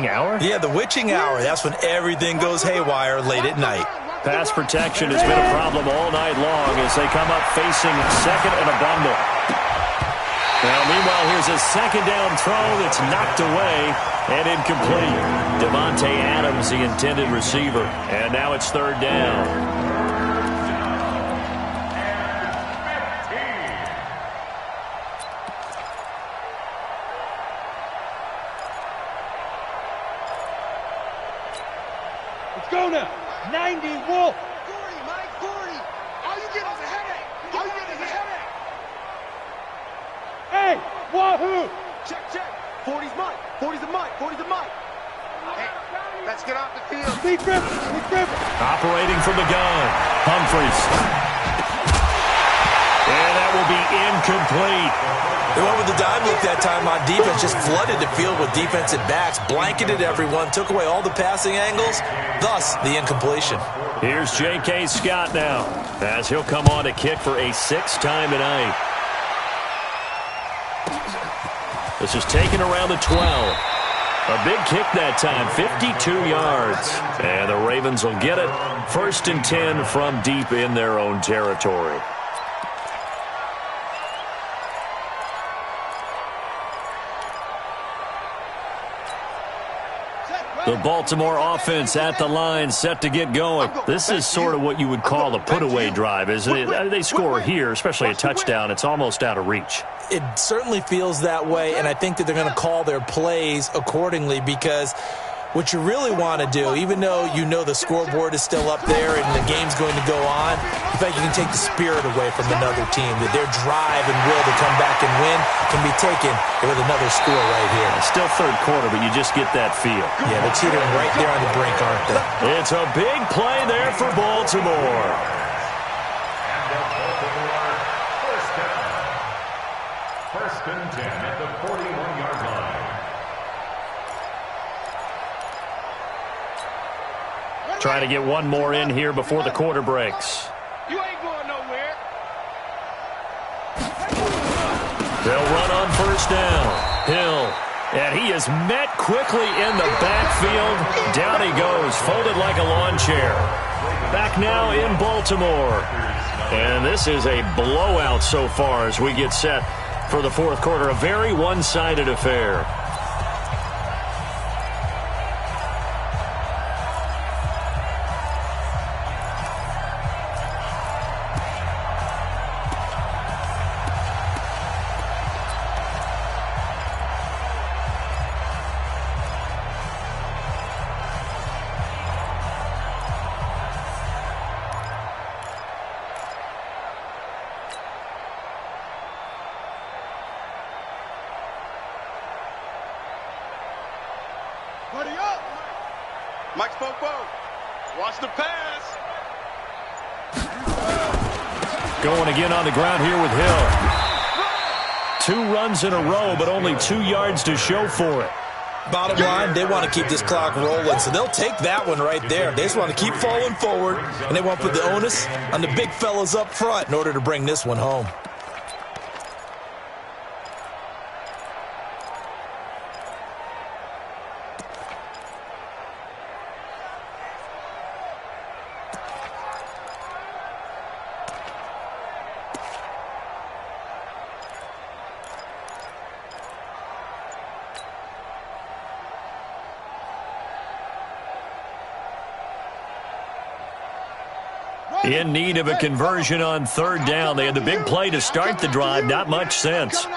hour? Yeah, the witching hour. That's when everything goes haywire late at night. Pass protection has been a problem all night long as they come up facing second and a bundle. Now, meanwhile, here's a second down throw that's knocked away and incomplete. Devontae Adams, the intended receiver. And now it's third down. Let's go now. 90 Wolf. 40, Mike, 40. All you get is a headache. All you get is a headache. Hey, wahoo. Check, check. 40's Mike. 40's a Mike. 40's a Mike. Hey, let's get off the field. Lee Griffin. Lee Griffin. Operating from the gun. Humphries. And that will be incomplete. They went with the dive look that time on defense, just flooded the field with defensive backs, blanketed everyone, took away all the passing angles, thus the incompletion. Here's J.K. Scott now, as he'll come on to kick for a 6th time tonight. This is taken around the 12. A big kick that time, 52 yards. And the Ravens will get it. 1st and 10 from deep in their own territory. The Baltimore offense at the line, set to get going. This is sort of what you would call a put-away drive, isn't it? They score here, especially a touchdown. It's almost out of reach. It certainly feels that way, and I think that they're going to call their plays accordingly because what you really want to do, even though you know the scoreboard is still up there and the game's going to go on, in fact, you can take the spirit away from another team, that their drive and will to come back and win can be taken with another score right here. It's still third quarter, but you just get that feel. Yeah, they're teetering right there on the brink, aren't they? It's a big play there for Baltimore. First and 10 at the 41-yard line. Trying to get one more in here before the quarter breaks. You ain't going nowhere. They'll run on first down. Hill. And he is met quickly in the backfield. Down he goes, folded like a lawn chair. Back now in Baltimore. And this is a blowout so far as we get set for the fourth quarter. A very one-sided affair. Buddy up. Mike Spopo. Watch the pass. Going again on the ground here with Hill. 2 runs in a row, but only 2 yards to show for it. Bottom line, they want to keep this clock rolling, so they'll take that one right there. They just want to keep falling forward, and they want to put the onus on the big fellas up front in order to bring this one home. In need of a conversion on third down. They had the big play to start the drive. Not much sense. From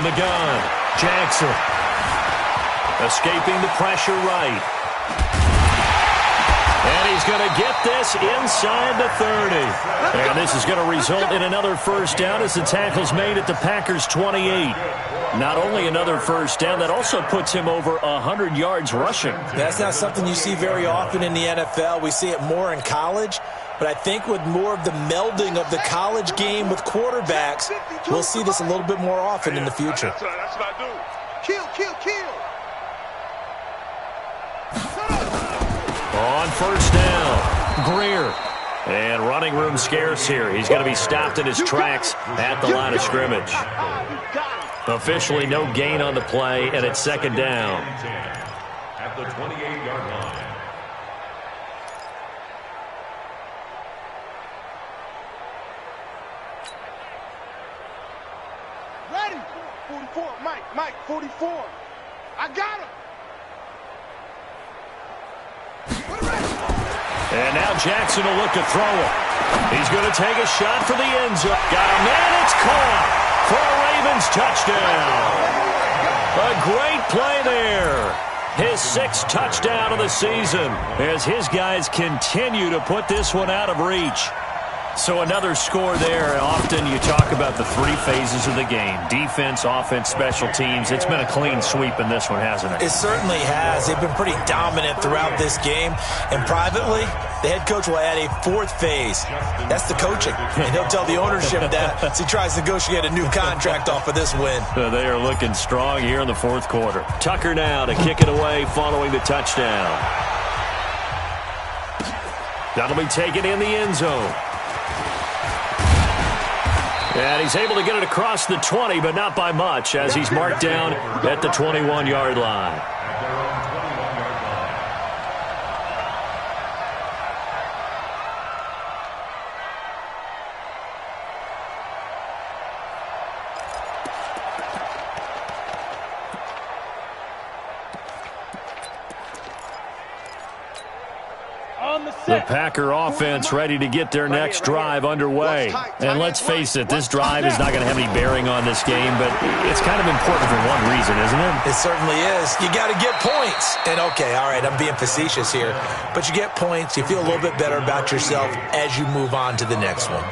the gun, Jackson. Escaping the pressure right. And he's going to get this inside the 30. And this is going to result in another first down as the tackle's made at the Packers' 28. Not only another first down, that also puts him over 100 yards rushing. That's not something you see very often in the NFL. We see it more in college. But I think with more of the melding of the college game with quarterbacks, we'll see this a little bit more often in the future. That's what I do. Kill, kill, kill. On first down, Greer. And running room scarce here. He's going to be stopped in his tracks at the line of scrimmage. Officially no gain on the play, and it's second down. At the 28-yard line. Ready. 44. Mike, 44. I got him. And now Jackson will look to throw it. He's going to take a shot for the end zone. Got him, and it's caught for a Ravens touchdown. A great play there. His 6th touchdown of the season as his guys continue to put this one out of reach. So another score there. Often you talk about the 3 phases of the game. Defense, offense, special teams. It's been a clean sweep in this one, hasn't it? It certainly has. They've been pretty dominant throughout this game. And privately, the head coach will add a 4th phase. That's the coaching. And he'll tell the ownership that as he tries to negotiate a new contract off of this win. They are looking strong here in the 4th quarter. Tucker now to kick it away following the touchdown. That'll be taken in the end zone. And he's able to get it across the 20, but not by much, as he's marked down at the 21-yard line. The Packer offense ready to get their next drive underway. And let's face it, this drive is not going to have any bearing on this game, but it's kind of important for one reason, isn't it? It certainly is. You got to get points. And, okay, all right, I'm being facetious here. But you get points, you feel a little bit better about yourself as you move on to the next one.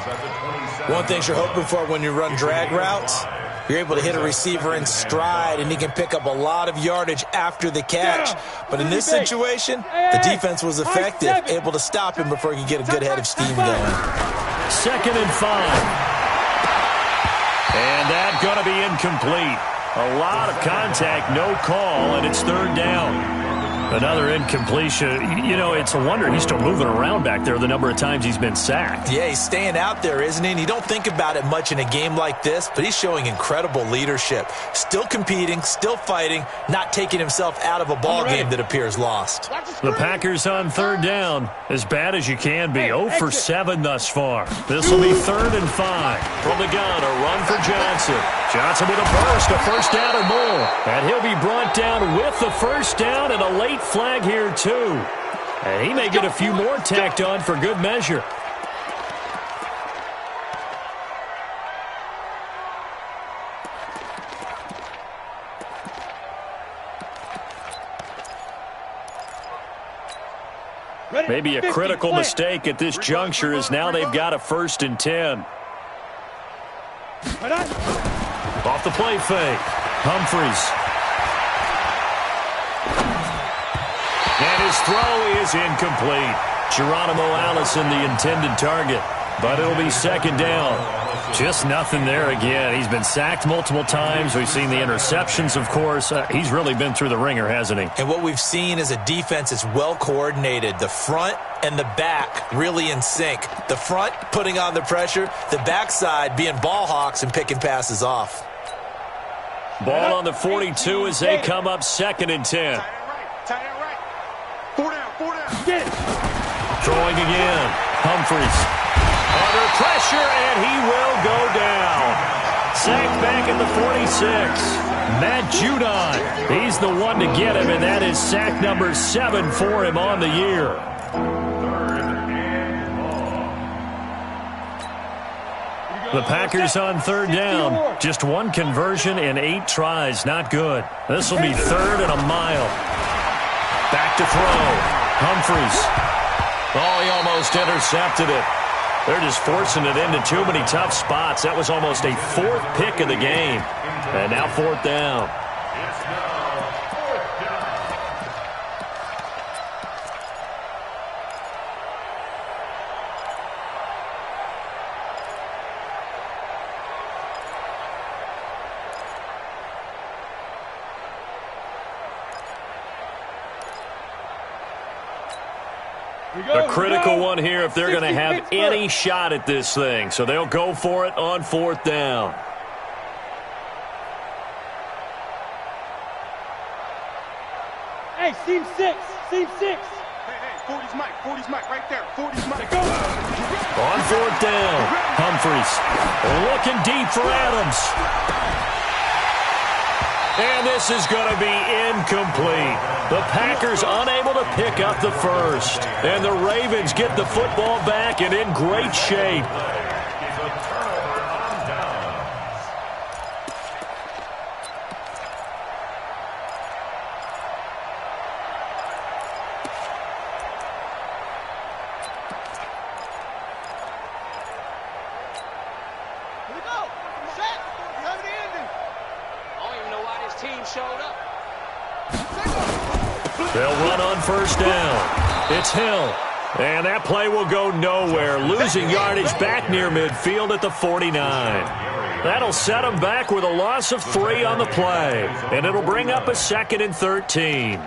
One thing you're hoping for when you run drag routes, you're able to hit a receiver in stride, and he can pick up a lot of yardage after the catch. But in this situation, the defense was effective, able to stop him before he could get a good head of steam going. 2nd and 5. And that's going to be incomplete. A lot of contact, no call, and it's 3rd down. Another incompletion. You know, it's a wonder he's still moving around back there the number of times he's been sacked. Yeah, he's staying out there, isn't he? And you don't think about it much in a game like this, but he's showing incredible leadership. Still competing, still fighting, not taking himself out of a ball game that appears lost. The Packers on 3rd down. As bad as you can be. 0 for 7 thus far. This will be 3rd and 5. From the gun, a run for Johnson. Johnson with a burst, a first down or more. And he'll be brought down with the first down and a late flag here, too. And he may get a few more tacked on for good measure. Maybe a critical mistake at this juncture is now they've got a 1st and 10. Off the play fake. Humphries. And his throw is incomplete. Geronimo Allison, the intended target. But it'll be 2nd down. Just nothing there again. He's been sacked multiple times. We've seen the interceptions, of course. He's really been through the ringer, hasn't he? And what we've seen is a defense that's well coordinated. The front and the back really in sync. The front putting on the pressure. The backside being ball hawks and picking passes off. Ball on the 42 as they come up 2nd and 10. Tight end right. 4 down. Get it. Throwing again. Humphries. Under pressure, and he will go down. Sacked back at the 46. Matt Judon, he's the one to get him, and that is sack number 7 for him on the year. The Packers on 3rd down. Just 1 conversion in 8 tries. Not good. This will be 3rd and a mile. Back to throw. Humphries. Oh, he almost intercepted it. They're just forcing it into too many tough spots. That was almost a 4th pick of the game. And now 4th down. A critical one here if they're going to have any shot at this thing. So they'll go for it on 4th down. Hey, seam 6. Seam 6. Hey, 40's Mike. 40's Mike right there. 40's Mike. Go. On 4th down, Humphries looking deep for Adams. And this is going to be incomplete. The Packers unable to pick up the first. And the Ravens get the football back and in great shape. They'll run on 1st down. It's Hill. And that play will go nowhere. Losing yardage back near midfield at the 49. That'll set them back with a loss of 3 on the play. And it'll bring up a 2nd and 13.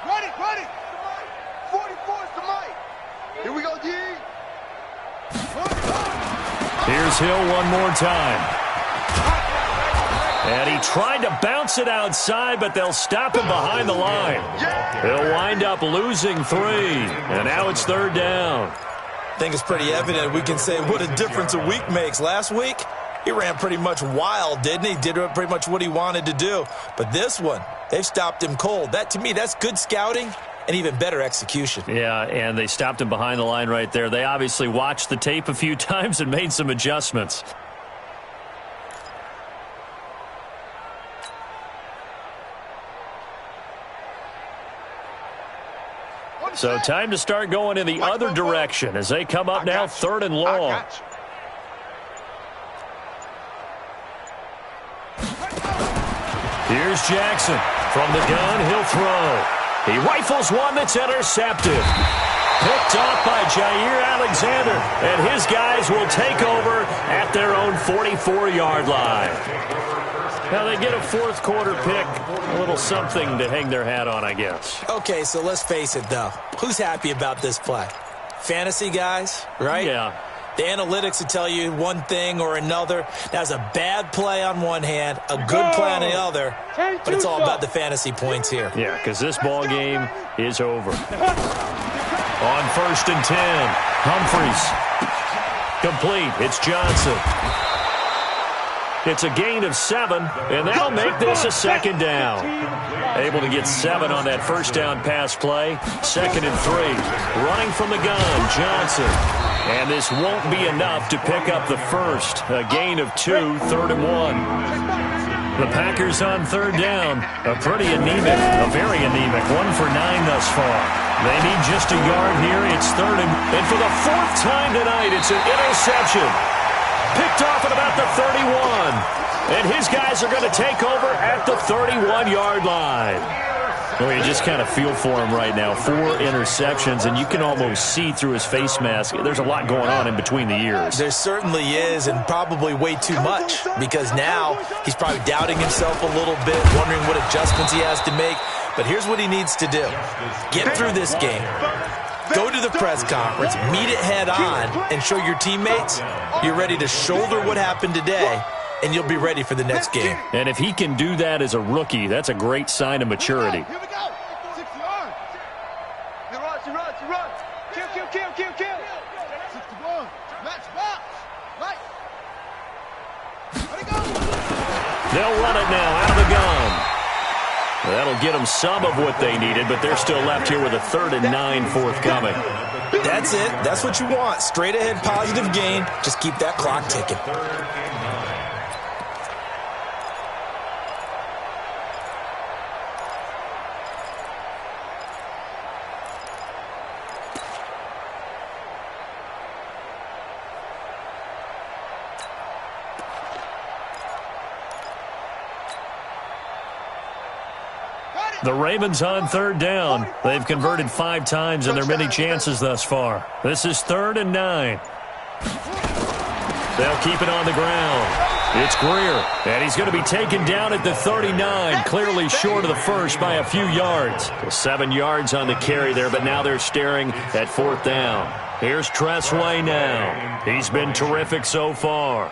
Run it. 44's to Mike. Here we go, D. Here's Hill one more time. And he tried to bounce it outside, but they'll stop him behind the line. He'll wind up losing 3. And now it's 3rd down. I think it's pretty evident. We can say what a difference a week makes. Last week, he ran pretty much wild, didn't he? Did pretty much what he wanted to do. But this one, they've stopped him cold. That, to me, that's good scouting and even better execution. Yeah, and they stopped him behind the line right there. They obviously watched the tape a few times and made some adjustments. So time to start going in the other direction as they come up now 3rd and long. Here's Jackson. From the gun, he'll throw. He rifles one that's intercepted. Picked off by Jair Alexander. And his guys will take over at their own 44-yard line. Now they get a 4th quarter pick. A little something to hang their hat on, I guess. Okay, so let's face it, though. Who's happy about this play? Fantasy guys, right? Yeah. The analytics will tell you one thing or another. That's a bad play on one hand, a good play on the other, but it's all about the fantasy points here. Yeah, because this ball game is over. On 1st and 10, Humphries. Complete. It's Johnson. It's a gain of 7, and that'll make this a 2nd down. Able to get 7 on that 1st down pass play. 2nd and 3. Running from the gun, Johnson. And this won't be enough to pick up the first. A gain of 2, 3rd and 1. The Packers on 3rd down. A pretty anemic, a very anemic 1 for 9 thus far. They need just a yard here. It's 3rd and for the 4th time tonight, it's an interception. Picked off at about the 31. And his guys are going to take over at the 31-yard line. Well, you just kind of feel for him right now. 4 interceptions, and you can almost see through his face mask. There's a lot going on in between the ears. There certainly is, and probably way too much, because now he's probably doubting himself a little bit, wondering what adjustments he has to make. But here's what he needs to do. Get through this game. Go to the press conference, meet it head on, and show your teammates you're ready to shoulder what happened today, and you'll be ready for the next game. And if he can do that as a rookie, that's a great sign of maturity. Here we go. 60 yards. He runs. Kill. 61. Match box. Right. Ready, go. They'll run it now out of the gun. That'll get them some of what they needed, but they're still left here with a 3rd and 9 forthcoming. That's it. That's what you want. Straight ahead positive gain. Just keep that clock ticking. The Ravens on 3rd down. They've converted 5 times in their many chances thus far. This is 3rd and 9. They'll keep it on the ground. It's Greer, and he's going to be taken down at the 39, clearly short of the first by a few yards. 7 yards on the carry there, but now they're staring at 4th down. Here's Tressway now. He's been terrific so far.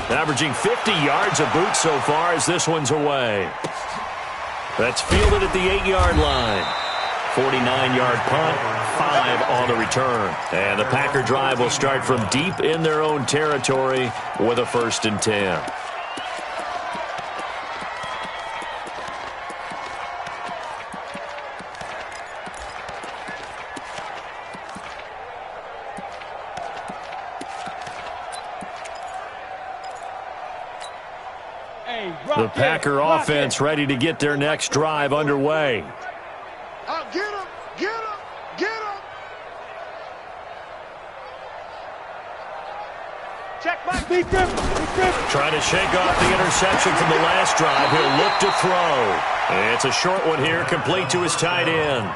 Averaging 50 yards a boot so far as this one's away. That's fielded at the 8-yard line. 49-yard punt, 5 on the return. And the Packer drive will start from deep in their own territory with a 1st and 10. The Packer offense ready to get their next drive underway. Get him! Get him! Get him! Check my deep grip. Trying to shake off the interception from the last drive. He'll look to throw. It's a short one here, complete to his tight end.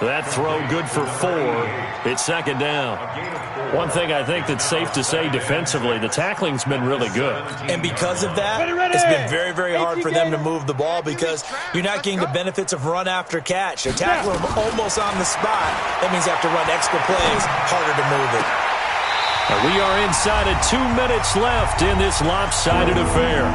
That throw good for 4. It's 2nd down. One thing I think that's safe to say defensively, the tackling's been really good. And because of that, it's been very, very hard for them to move the ball because you're not getting the benefits of run after catch. They're tackling them almost on the spot. That means they have to run extra plays, harder to move it. We are inside of 2 minutes left in this lopsided affair.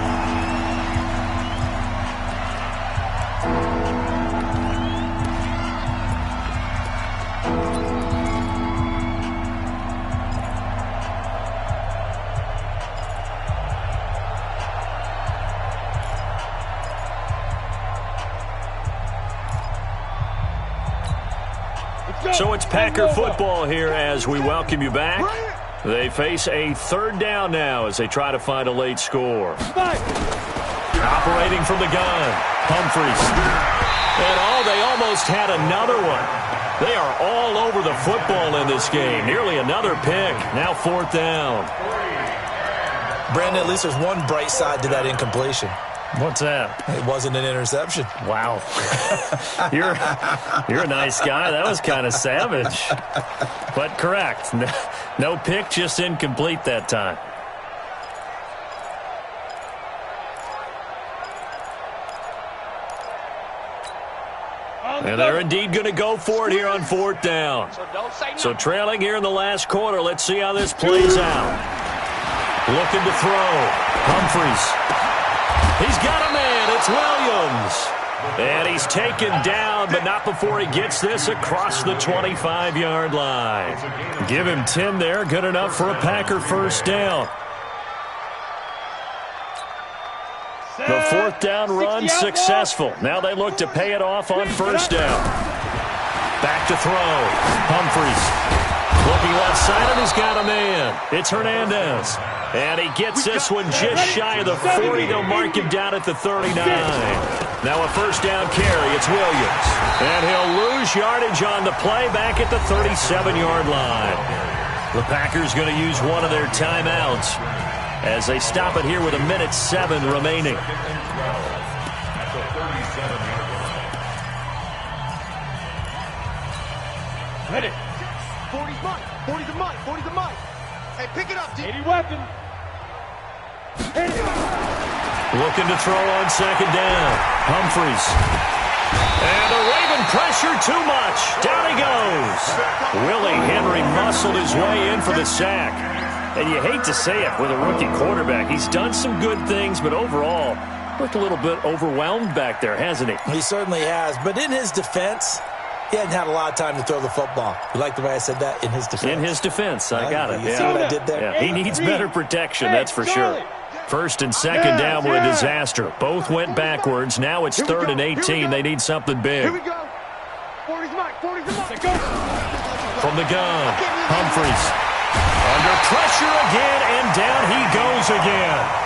So it's Packer football here as we welcome you back. They face a 3rd down now as they try to find a late score. Operating from the gun, Humphries. And they almost had another one. They are all over the football in this game. Nearly another pick. Now 4th down. Brandon, at least there's one bright side to that incompletion. What's that? It wasn't an interception. Wow. You're a nice guy. That was kind of savage. But correct. No pick, just incomplete that time. And they're indeed going to go for it here on 4th down. So trailing here in the last quarter. Let's see how this plays out. Looking to throw. Humphries. He's got a man. It's Williams. And he's taken down, but not before he gets this across the 25-yard line. Give him 10 there. Good enough for a Packer 1st down. The 4th down run successful. Now they look to pay it off on 1st down. Back to throw. Humphries. Looking left side, and he's got a man. It's Hernandez. And he gets this one just shy of the 40. They'll mark him down at the 39. Now a 1st down carry. It's Williams. And he'll lose yardage on the play back at the 37-yard line. The Packers going to use one of their timeouts as they stop it here with 1:07 remaining. Hit it. 40's mine. 40's a mine. 40's a mine. Hey, pick it up, D. 80 weapon. Hit it. Looking to throw on 2nd down. Humphries. And the Raven pressure too much. Down he goes. Willie Henry muscled his way in for the sack. And you hate to say it with a rookie quarterback. He's done some good things, but overall, Looked a little bit overwhelmed back there, hasn't he? He certainly has. But in his defense, he hadn't had a lot of time to throw the football. You like the way I said that? In his defense. In his defense. I got it. You see what I did there? Yeah. He needs better protection, that's for sure. First and second down were a disaster. Both went backwards. Now it's 3rd and 18. They need something big. Here we go. 40's mark. 40's the mark. Go. From the gun, Humphries. Under pressure again, and down he goes again.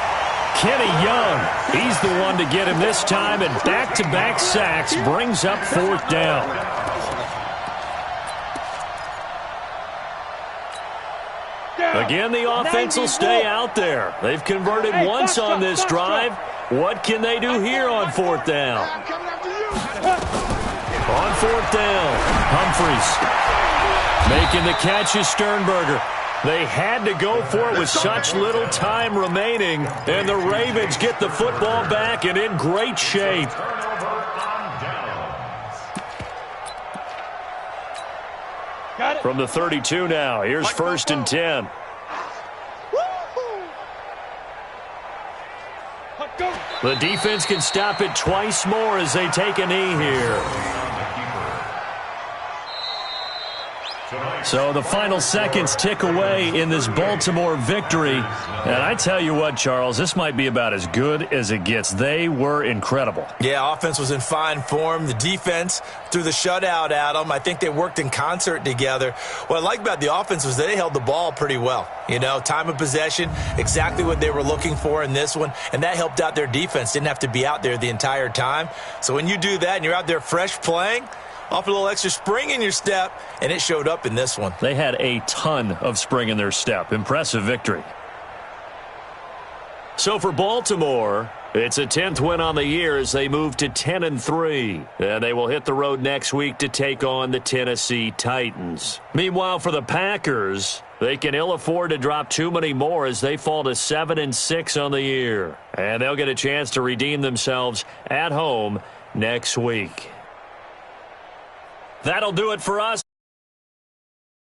Kenny Young, he's the one to get him this time, and back-to-back sacks brings up 4th down. Again, the offense will stay out there. They've converted once on this drive. What can they do here on 4th down? On 4th down, Humphries. Making the catch is Sternberger. They had to go for it with such little time remaining, and the Ravens get the football back and in great shape. From the 32 now, here's 1st and 10. The defense can stop it twice more as they take a knee here. So the final seconds tick away in this Baltimore victory. And I tell you what, Charles, this might be about as good as it gets. They were incredible. Yeah, offense was in fine form. The defense threw the shutout at them. I think they worked in concert together. What I like about the offense was they held the ball pretty well. You know, time of possession, exactly what they were looking for in this one. And that helped out their defense. Didn't have to be out there the entire time. So when you do that and you're out there fresh playing, off a little extra spring in your step, and it showed up in this one. They had a ton of spring in their step. Impressive victory. So for Baltimore, it's a 10th win on the year as they move to 10-3. And they will hit the road next week to take on the Tennessee Titans. Meanwhile, for the Packers, they can ill afford to drop too many more as they fall to 7-6 on the year. And they'll get a chance to redeem themselves at home next week. That'll do it for us.